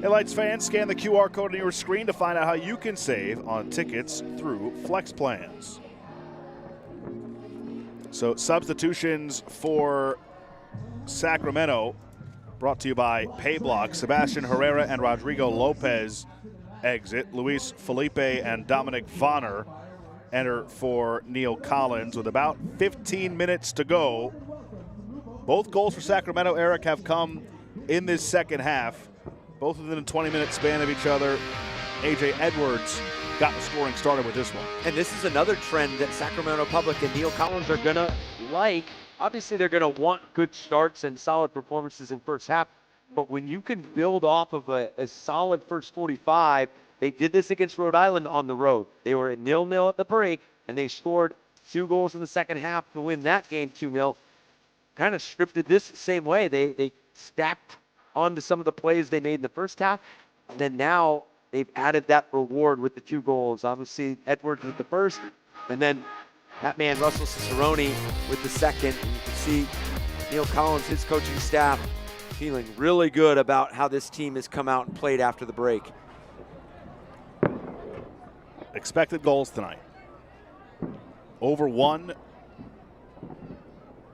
Hey, Lights fans, scan the QR code on your screen to find out how you can save on tickets through Flex Plans. So substitutions for Sacramento, brought to you by Payblock. Sebastian Herrera and Rodrigo Lopez exit. Luis Felipe and Dominic Vonner enter for Neil Collins with about 15 minutes to go. Both goals for Sacramento, Eric, have come in this second half, both within a 20-minute span of each other. AJ Edwards got the scoring started with this one. And this is another trend that Sacramento Public and Neil Collins are going to like. Obviously, they're going to want good starts and solid performances in first half. But when you can build off of a solid first 45, they did this against Rhode Island on the road. They were at 0-0 at the break, and they scored 2 goals in the second half to win that game 2-0. Kind of scripted this the same way. They stacked onto some of the plays they made in the first half. And then now they've added that reward with the 2 goals. Obviously, Edwards with the first, and then that man, Russell Cicerone, with the second. And you can see Neil Collins, his coaching staff, feeling really good about how this team has come out and played after the break. Expected goals tonight. Over 1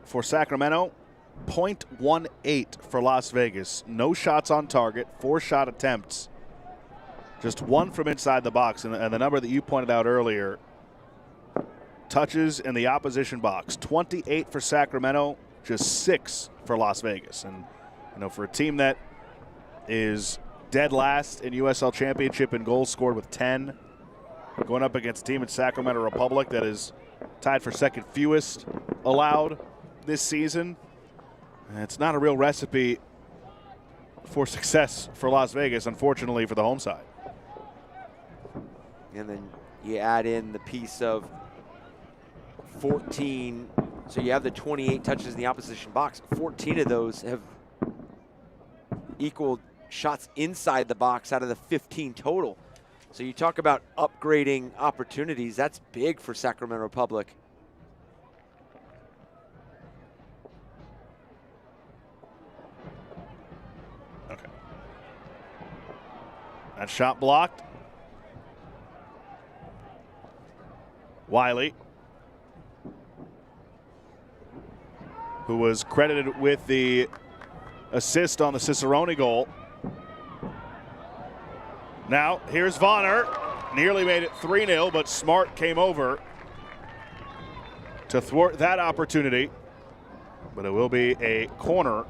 for Sacramento, 0.18 for Las Vegas. No shots on target, 4 shot attempts. Just 1 from inside the box. And the number that you pointed out earlier, touches in the opposition box. 28 for Sacramento, just 6 for Las Vegas. And, you know, for a team that is dead last in USL Championship in goals scored with 10, going up against a team in Sacramento Republic that is tied for second fewest allowed this season, it's not a real recipe for success for Las Vegas, unfortunately, for the home side. And then you add in the piece of 14, so you have the 28 touches in the opposition box. 14 of those have equaled shots inside the box out of the 15 total. So you talk about upgrading opportunities, that's big for Sacramento Republic. Okay. That shot blocked. Wiley, who was credited with the assist on the Cicerone goal. Now, here's Vonner. Nearly made it 3-0, but Smart came over to thwart that opportunity. But it will be a corner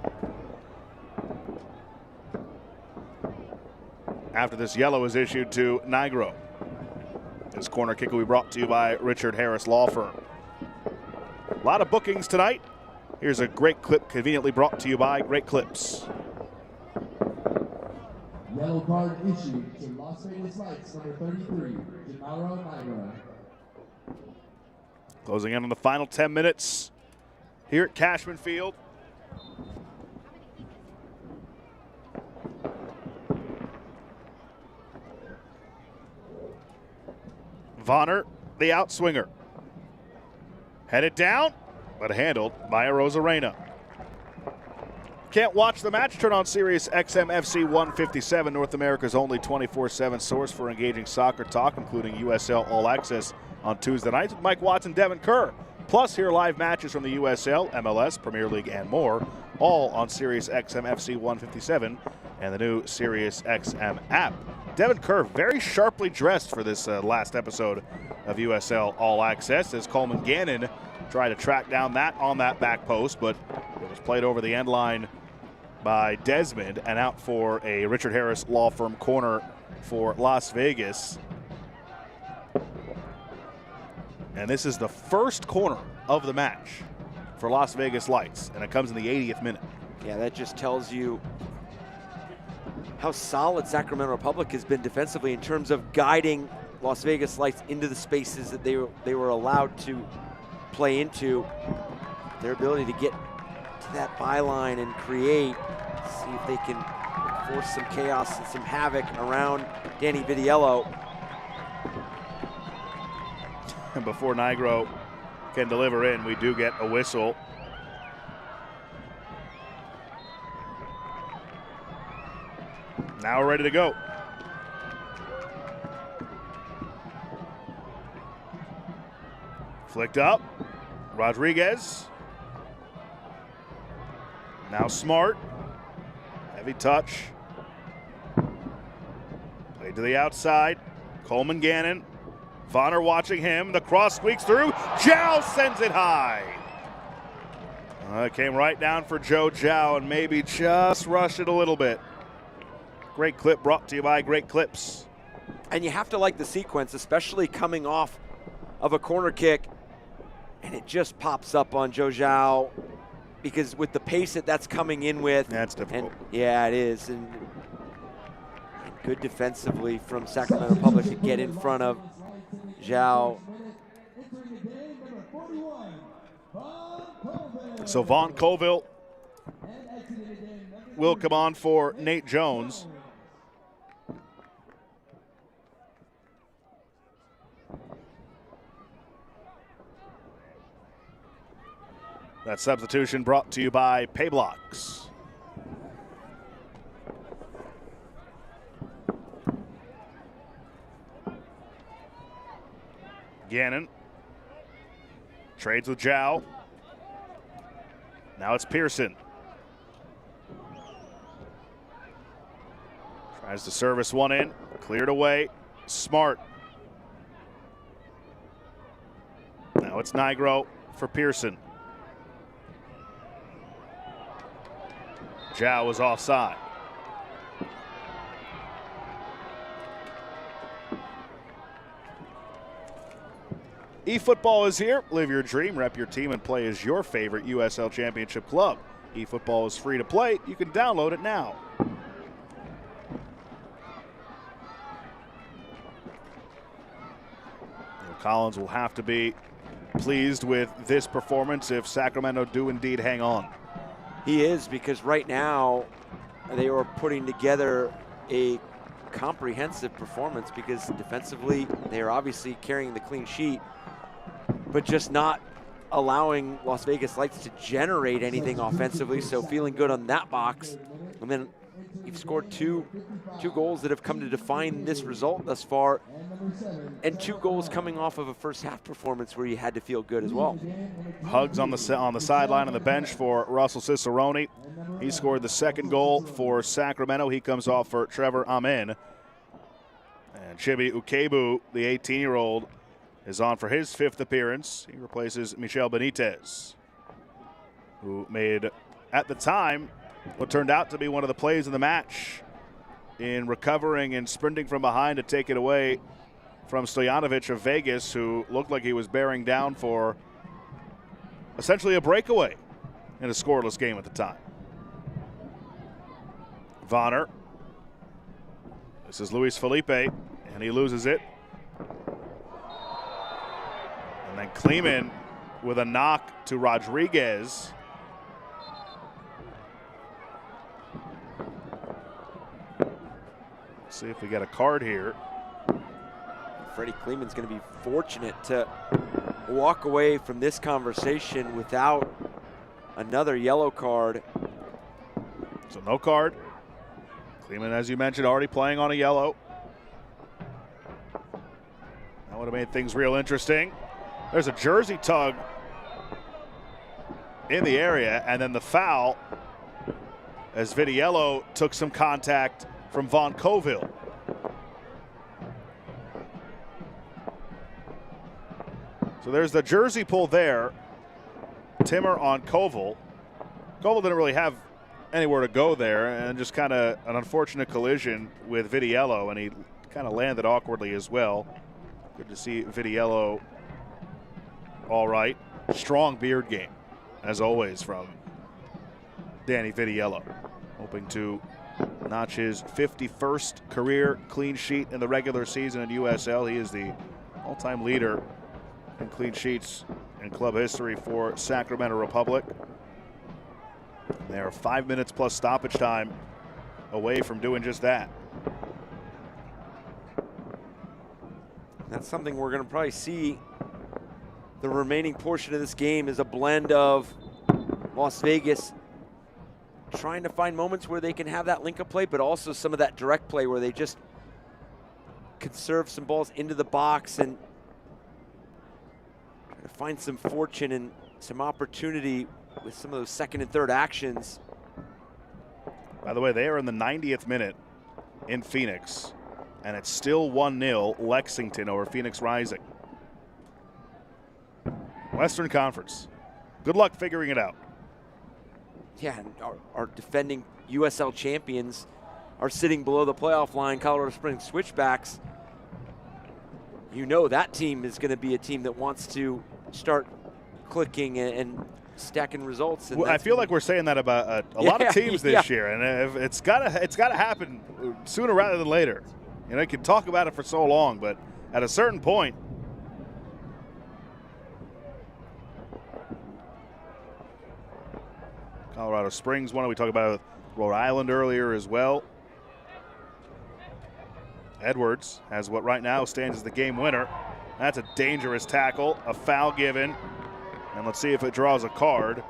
after this yellow is issued to Nigro. This corner kick will be brought to you by Richard Harris Law Firm. A lot of bookings tonight. Here's a great clip conveniently brought to you by Great Clips. Yellow card issued to Las Vegas Lights, number 33, Gennaro Nigro. Closing in on the final 10 minutes here at Cashman Field. Vonner, the outswinger. Headed down, but handled by Rosarena. Can't watch the match? Turn on Sirius XM FC 157, North America's only 24/7 source for engaging soccer talk, including USL All Access on Tuesday nights with Mike Watts and Devin Kerr. Plus, hear live matches from the USL, MLS, Premier League, and more, all on Sirius XM FC 157 and the new Sirius XM app. Devin Kerr very sharply dressed for this last episode of USL All Access as Coleman Gannon tried to track down that on that back post, but it was played over the end line by Desmond and out for a Richard Harris Law Firm corner for Las Vegas. And this is the 1st corner of the match for Las Vegas Lights, and it comes in the 80th minute. Yeah, that just tells you how solid Sacramento Republic has been defensively in terms of guiding Las Vegas Lights into the spaces that they were allowed to play into. Their ability to get to that byline and create, see if they can force some chaos and some havoc around Danny Vitiello. And before Nigro can deliver in, we do get a whistle. Now we're ready to go. Flicked up. Rodriguez. Now Smart. Heavy touch. Played to the outside. Coleman Gannon. Vonner watching him. The cross squeaks through. Zhao sends it high. It came right down for Joe Zhao and maybe just rushed it a little bit. Great clip brought to you by Great Clips. And you have to like the sequence, especially coming off of a corner kick. And it just pops up on Joe Zhao because with the pace that's coming in with. That's difficult. Yeah, it is. And good defensively from Sacramento Republic to get in front of Zhao. So Vaughn Colville will come on for Nate Jones. That substitution brought to you by Payblocks. Gannon trades with Zhao. Now it's Pearson. Tries to service one in, cleared away. Smart. Now it's Nigro for Pearson. Zhao is offside. eFootball is here. Live your dream, rep your team, and play as your favorite USL Championship club. eFootball is free to play. You can download it now. Collins will have to be pleased with this performance if Sacramento do indeed hang on. He is, because right now they are putting together a comprehensive performance because defensively they are obviously carrying the clean sheet, but just not allowing Las Vegas Lights to generate anything offensively, so feeling good on that box. And then you've scored two goals that have come to define this result thus far, and 2 goals coming off of a first half performance where you had to feel good as well. Hugs on the sideline on the bench for Russell Cicerone. He scored the 2nd goal for Sacramento. He comes off for Trevor Amin. And Chibi Ukebu, the 18-year-old, is on for his 5th appearance. He replaces Michel Benitez, who made, at the time, what turned out to be one of the plays of the match in recovering and sprinting from behind to take it away from Stojanovic of Vegas, who looked like he was bearing down for essentially a breakaway in a scoreless game at the time. Vonner. This is Luis Felipe, and he loses it. And then Kleeman with a knock to Rodriguez. Let's see if we get a card here. Freddie Kleeman's going to be fortunate to walk away from this conversation without another yellow card. So no card. Kleeman, as you mentioned, already playing on a yellow. That would have made things real interesting. There's a jersey tug in the area, and then the foul as Vitiello took some contact from Vaughn Colville. So there's the jersey pull there. Timmer on Colville. Colville didn't really have anywhere to go there, and just kind of an unfortunate collision with Vitiello, and he kind of landed awkwardly as well. Good to see Vitiello all right. Strong beard game, as always, from Danny Vitiello, hoping to notch his 51st career clean sheet in the regular season in USL. He is the all-time leader in clean sheets in club history for Sacramento Republic. They are 5 minutes plus stoppage time away from doing just that. That's something we're going to probably see. The remaining portion of this game is a blend of Las Vegas trying to find moments where they can have that link-up play, but also some of that direct play where they just conserve some balls into the box and try to find some fortune and some opportunity with some of those second and third actions. By the way, they are in the 90th minute in Phoenix, and it's still 1-0 Lexington over Phoenix Rising. Western Conference. Good luck figuring it out. Yeah, and our defending USL champions are sitting below the playoff line, Colorado Springs Switchbacks. You know that team is going to be a team that wants to start clicking and stacking results. And well, I feel like we're saying that about a lot of teams this year, and it's gotta happen sooner rather than later. You know, you can talk about it for so long, but at a certain point, Colorado Springs won. We talked about Rhode Island earlier as well. Edwards has what right now stands as the game winner. That's a dangerous tackle, a foul given, and let's see if it draws a card.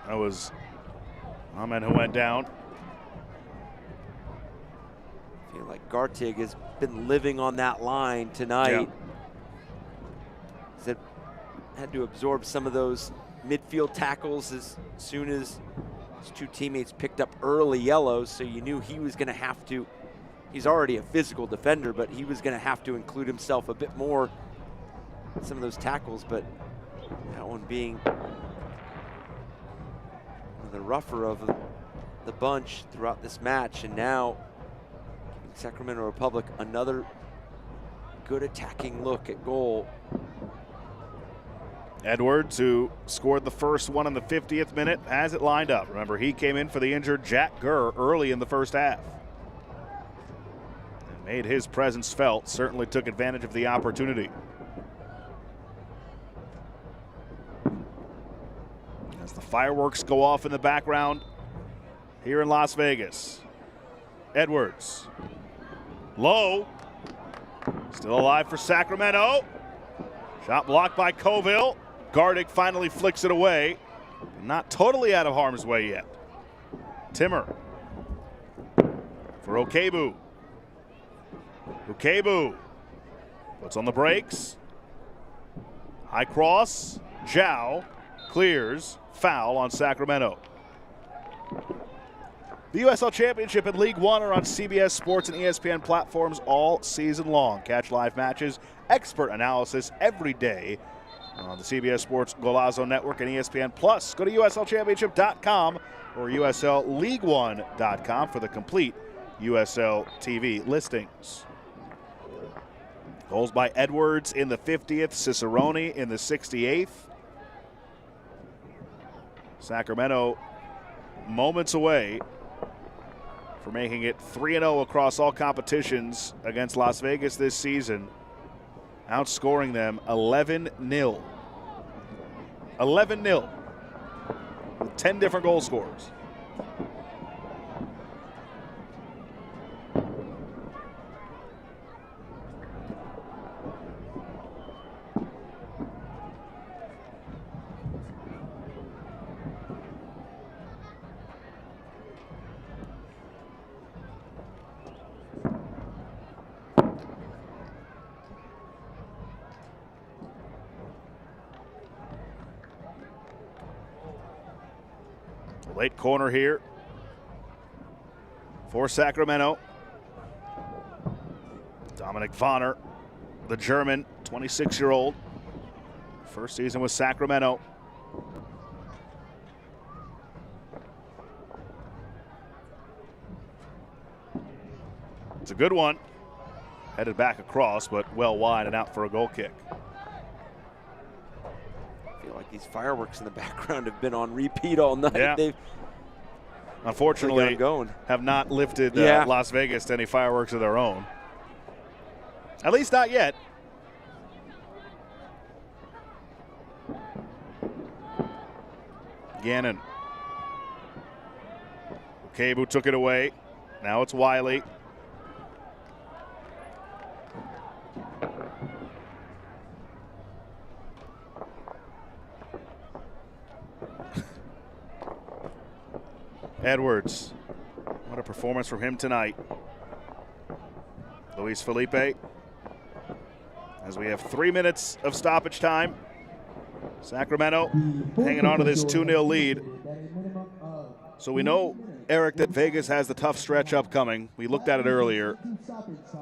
That was Ahmed who went down. I feel like Gartig has been living on that line tonight. He's had to absorb some of those midfield tackles as soon as his two teammates picked up early yellows, so you knew he was going to have to. He's already a physical defender, but he was going to have to include himself a bit more in some of those tackles, but that one being the rougher of the bunch throughout this match, and now giving Sacramento Republic another good attacking look at goal. Edwards, who scored the first one in the 50th minute, has it lined up. Remember, he came in for the injured Jack Gurr early in the first half. And made his presence felt, certainly took advantage of the opportunity. As the fireworks go off in the background here in Las Vegas. Edwards. Low. Still alive for Sacramento. Shot blocked by Coville. Gardig finally flicks it away. Not totally out of harm's way yet. Timmer. For Okebu. Okebu. Puts on the brakes. High cross. Zhao. Clears. Foul on Sacramento. The USL Championship and League One are on CBS Sports and ESPN platforms all season long. Catch live matches, expert analysis every day on the CBS Sports Golazo Network and ESPN Plus. Go to USLChampionship.com or USLLeague1.com for the complete USL TV listings. Goals by Edwards in the 50th, Cicerone in the 68th. Sacramento moments away for making it 3-0 across all competitions against Las Vegas this season, outscoring them 11-0. 11-0 with 10 different goal scorers. Late corner here for Sacramento. Dominic Vonner, the German, 26-year-old. First season with Sacramento. It's a good one. Headed back across, but well wide and out for a goal kick. I feel like these fireworks in the background have been on repeat all night. Yeah. They've unfortunately have not lifted Las Vegas to any fireworks of their own. At least not yet. Gannon. Kebu took it away. Now it's Wiley. Edwards. What a performance from him tonight. Luis Felipe. As we have 3 minutes of stoppage time. Sacramento hanging on to this 2-0 lead. So we know, Eric, that Vegas has the tough stretch upcoming. We looked at it earlier.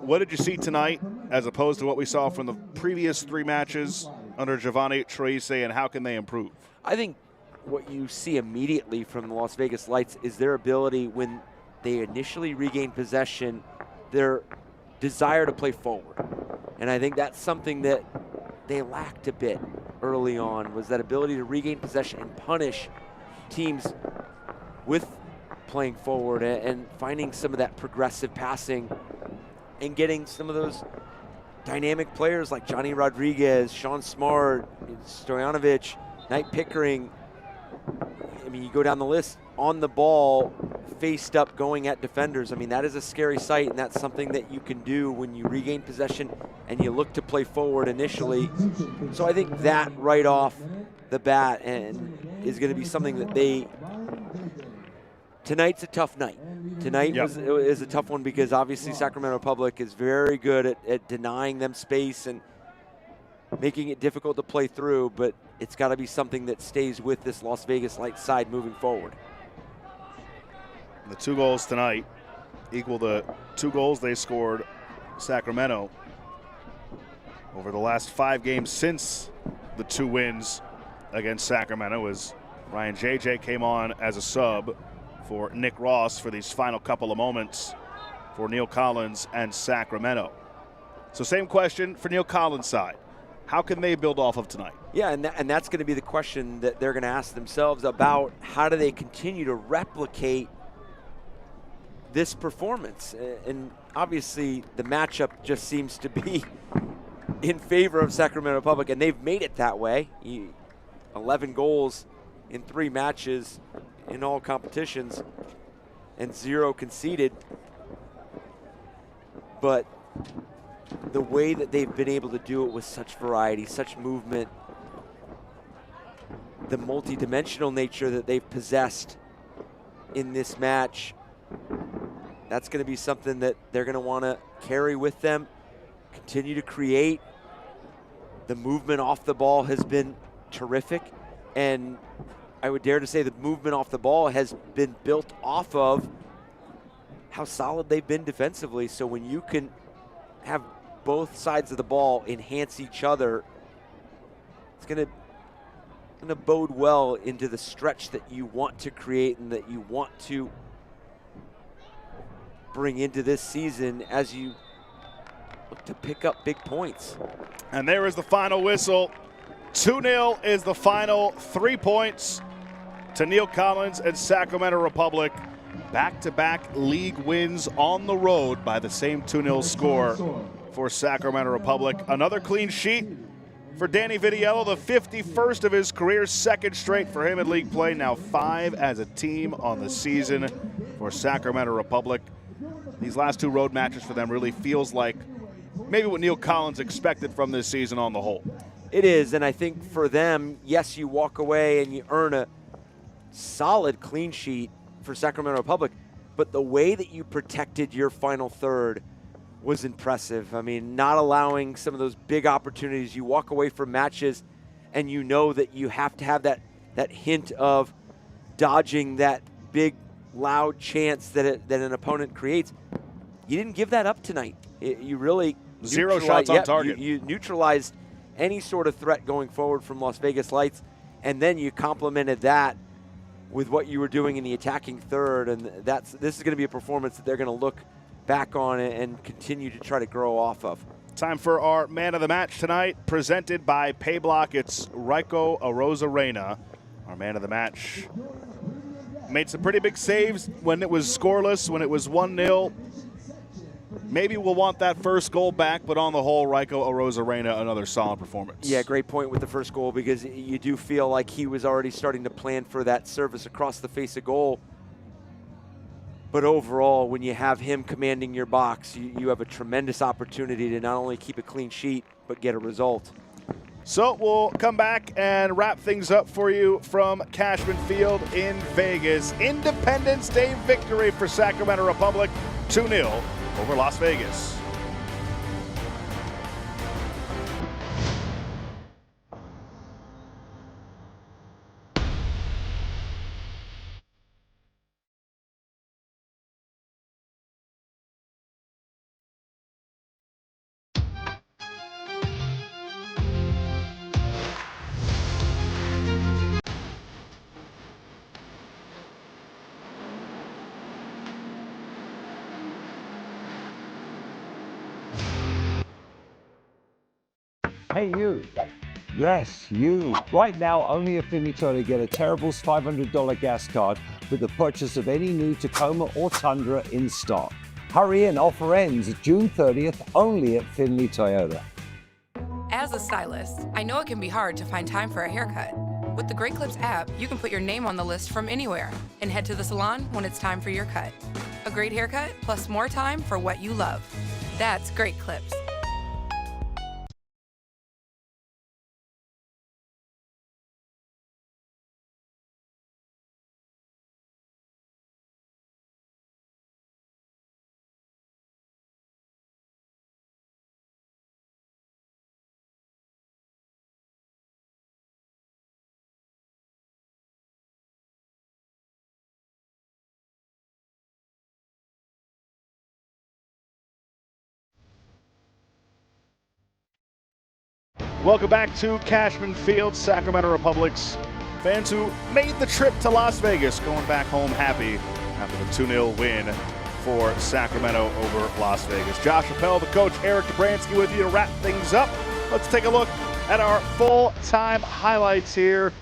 What did you see tonight as opposed to what we saw from the previous 3 matches under Giovanni Troisi, and how can they improve? I think what you see immediately from the Las Vegas Lights is their ability when they initially regain possession, their desire to play forward. And I think that's something that they lacked a bit early on, was that ability to regain possession and punish teams with playing forward and finding some of that progressive passing and getting some of those dynamic players like Johnny Rodriguez, Sean Smart, Stojanovic, Knight Pickering. I mean, you go down the list, on the ball, faced up, going at defenders. I mean, that is a scary sight, and that's something that you can do when you regain possession and you look to play forward initially. So I think that right off the bat and is going to be something that they – tonight's a tough night. Tonight is a tough one because obviously Sacramento Republic is very good at denying them space and making it difficult to play through, but it's got to be something that stays with this Las Vegas Lights side moving forward. The 2 goals tonight equal the 2 goals they scored Sacramento over the last 5 games since the 2 wins against Sacramento, as Ryan JJ came on as a sub for Nick Ross for these final couple of moments for Neil Collins and Sacramento. So same question for Neil Collins' side. How can they build off of tonight? Yeah, and that's going to be the question that they're going to ask themselves about how do they continue to replicate this performance. And obviously the matchup just seems to be in favor of Sacramento Republic, and they've made it that way. 11 goals in 3 matches in all competitions and 0 conceded. But the way that they've been able to do it with such variety, such movement, the multi-dimensional nature that they've possessed in this match, that's going to be something that they're going to want to carry with them, continue to create. The movement off the ball has been terrific, and I would dare to say the movement off the ball has been built off of how solid they've been defensively. So when you can have both sides of the ball enhance each other, it's going to bode well into the stretch that you want to create and that you want to bring into this season as you look to pick up big points. And there is the final whistle. 2-0 is the final. 3 points to Neil Collins and Sacramento Republic. Back-to-back league wins on the road by the same 2-0 score for Sacramento Republic. Another clean sheet for Danny Vitiello, the 51st of his career, 2nd straight for him in league play. Now 5 as a team on the season for Sacramento Republic. These last 2 road matches for them really feels like maybe what Neil Collins expected from this season on the whole. It is, and I think for them, yes, you walk away and you earn a solid clean sheet for Sacramento Republic, but the way that you protected your final third was impressive. I mean, not allowing some of those big opportunities. You walk away from matches and you know that you have to have that hint of dodging that big, loud chance that an opponent creates. You didn't give that up tonight. You really 0 shots on target. You neutralized any sort of threat going forward from Las Vegas Lights, and then you complemented that with what you were doing in the attacking third, and this is going to be a performance that they're going to look back on and continue to try to grow off of. Time for our man of the match tonight, presented by Payblock. It's Raiko Arozarena, our man of the match. Made some pretty big saves when it was scoreless, when it was 1-0. Maybe we'll want that first goal back, but on the whole, Raiko Arozarena, another solid performance. Yeah, great point with the first goal, because you do feel like he was already starting to plan for that service across the face of goal. But overall, when you have him commanding your box, you have a tremendous opportunity to not only keep a clean sheet, but get a result. So we'll come back and wrap things up for you from Cashman Field in Vegas. Independence Day victory for Sacramento Republic, 2-0 over Las Vegas. Hey you. Yes, you. Right now, only a Finito to get a Terrible's $500 gas card with the purchase of any new Tacoma or Tundra in stock. Hurry in, offer ends June 30th only at Finley Toyota. As a stylist, I know it can be hard to find time for a haircut. With the Great Clips app, you can put your name on the list from anywhere and head to the salon when it's time for your cut. A great haircut plus more time for what you love. That's Great Clips. Welcome back to Cashman Field, Sacramento Republic's fans who made the trip to Las Vegas, going back home happy after the 2-0 win for Sacramento over Las Vegas. Josh Appel, the coach, Eric Dobransky with you to wrap things up. Let's take a look at our full-time highlights here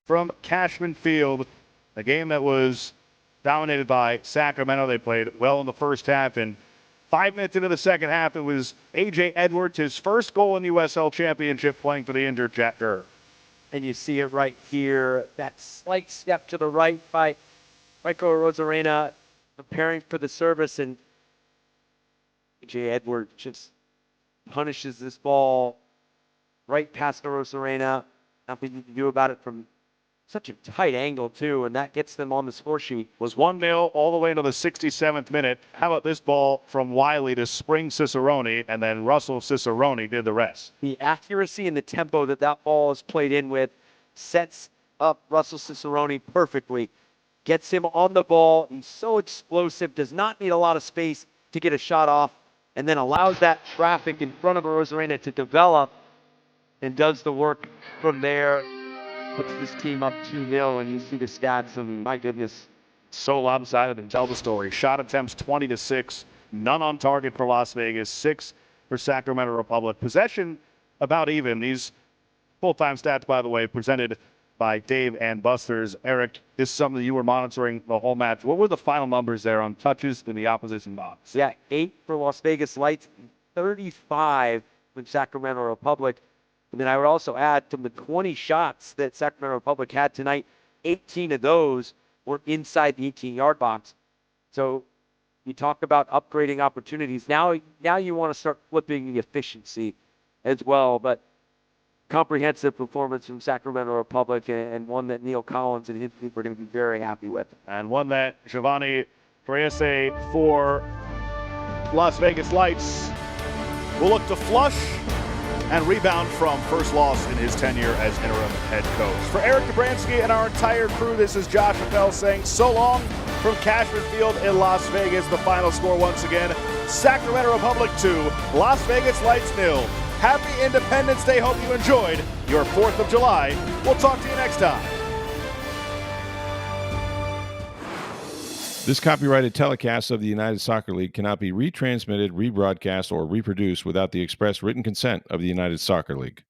from Cashman Field. A game that was dominated by Sacramento. They played well in the first half, and 5 minutes into the second half, it was A.J. Edwards, his first goal in the USL Championship, playing for the injured Jack Gurr. And you see it right here, that slight step to the right by Raiko Arozarena, preparing for the service, and A.J. Edwards just punishes this ball right past Arozarena. Nothing to do about it from such a tight angle, too, and that gets them on the score sheet. Was 1-0 all the way to the 67th minute. How about this ball from Wiley to Spring Cicerone, and then Russell Cicerone did the rest. The accuracy and the tempo that that ball is played in with sets up Russell Cicerone perfectly. Gets him on the ball. He's so explosive, does not need a lot of space to get a shot off, and then allows that traffic in front of Arozarena to develop and does the work from there. Puts this team up 2-0, and you see the stats, and my goodness. So lopsided, and tell the story. Shot attempts 20-6, none on target for Las Vegas, 6 for Sacramento Republic. Possession about even. These full-time stats, by the way, presented by Dave and Busters. Eric, this is something that you were monitoring the whole match. What were the final numbers there on touches in the opposition box? Yeah, 8 for Las Vegas Lights, 35 with Sacramento Republic. And then I would also add, from the 20 shots that Sacramento Republic had tonight, 18 of those were inside the 18-yard box. So you talk about upgrading opportunities. Now you want to start flipping the efficiency as well. But comprehensive performance from Sacramento Republic, and one that Neil Collins and his people are going to be very happy with. And one that Giovanni Freese for Las Vegas Lights will look to flush and rebound from first loss in his tenure as interim head coach. For Eric Dobransky and our entire crew, this is Josh Appel saying so long from Cashman Field in Las Vegas. The final score once again, Sacramento Republic 2, Las Vegas Lights 0. Happy Independence Day. Hope you enjoyed your 4th of July. We'll talk to you next time. This copyrighted telecast of the United Soccer League cannot be retransmitted, rebroadcast, or reproduced without the express written consent of the United Soccer League.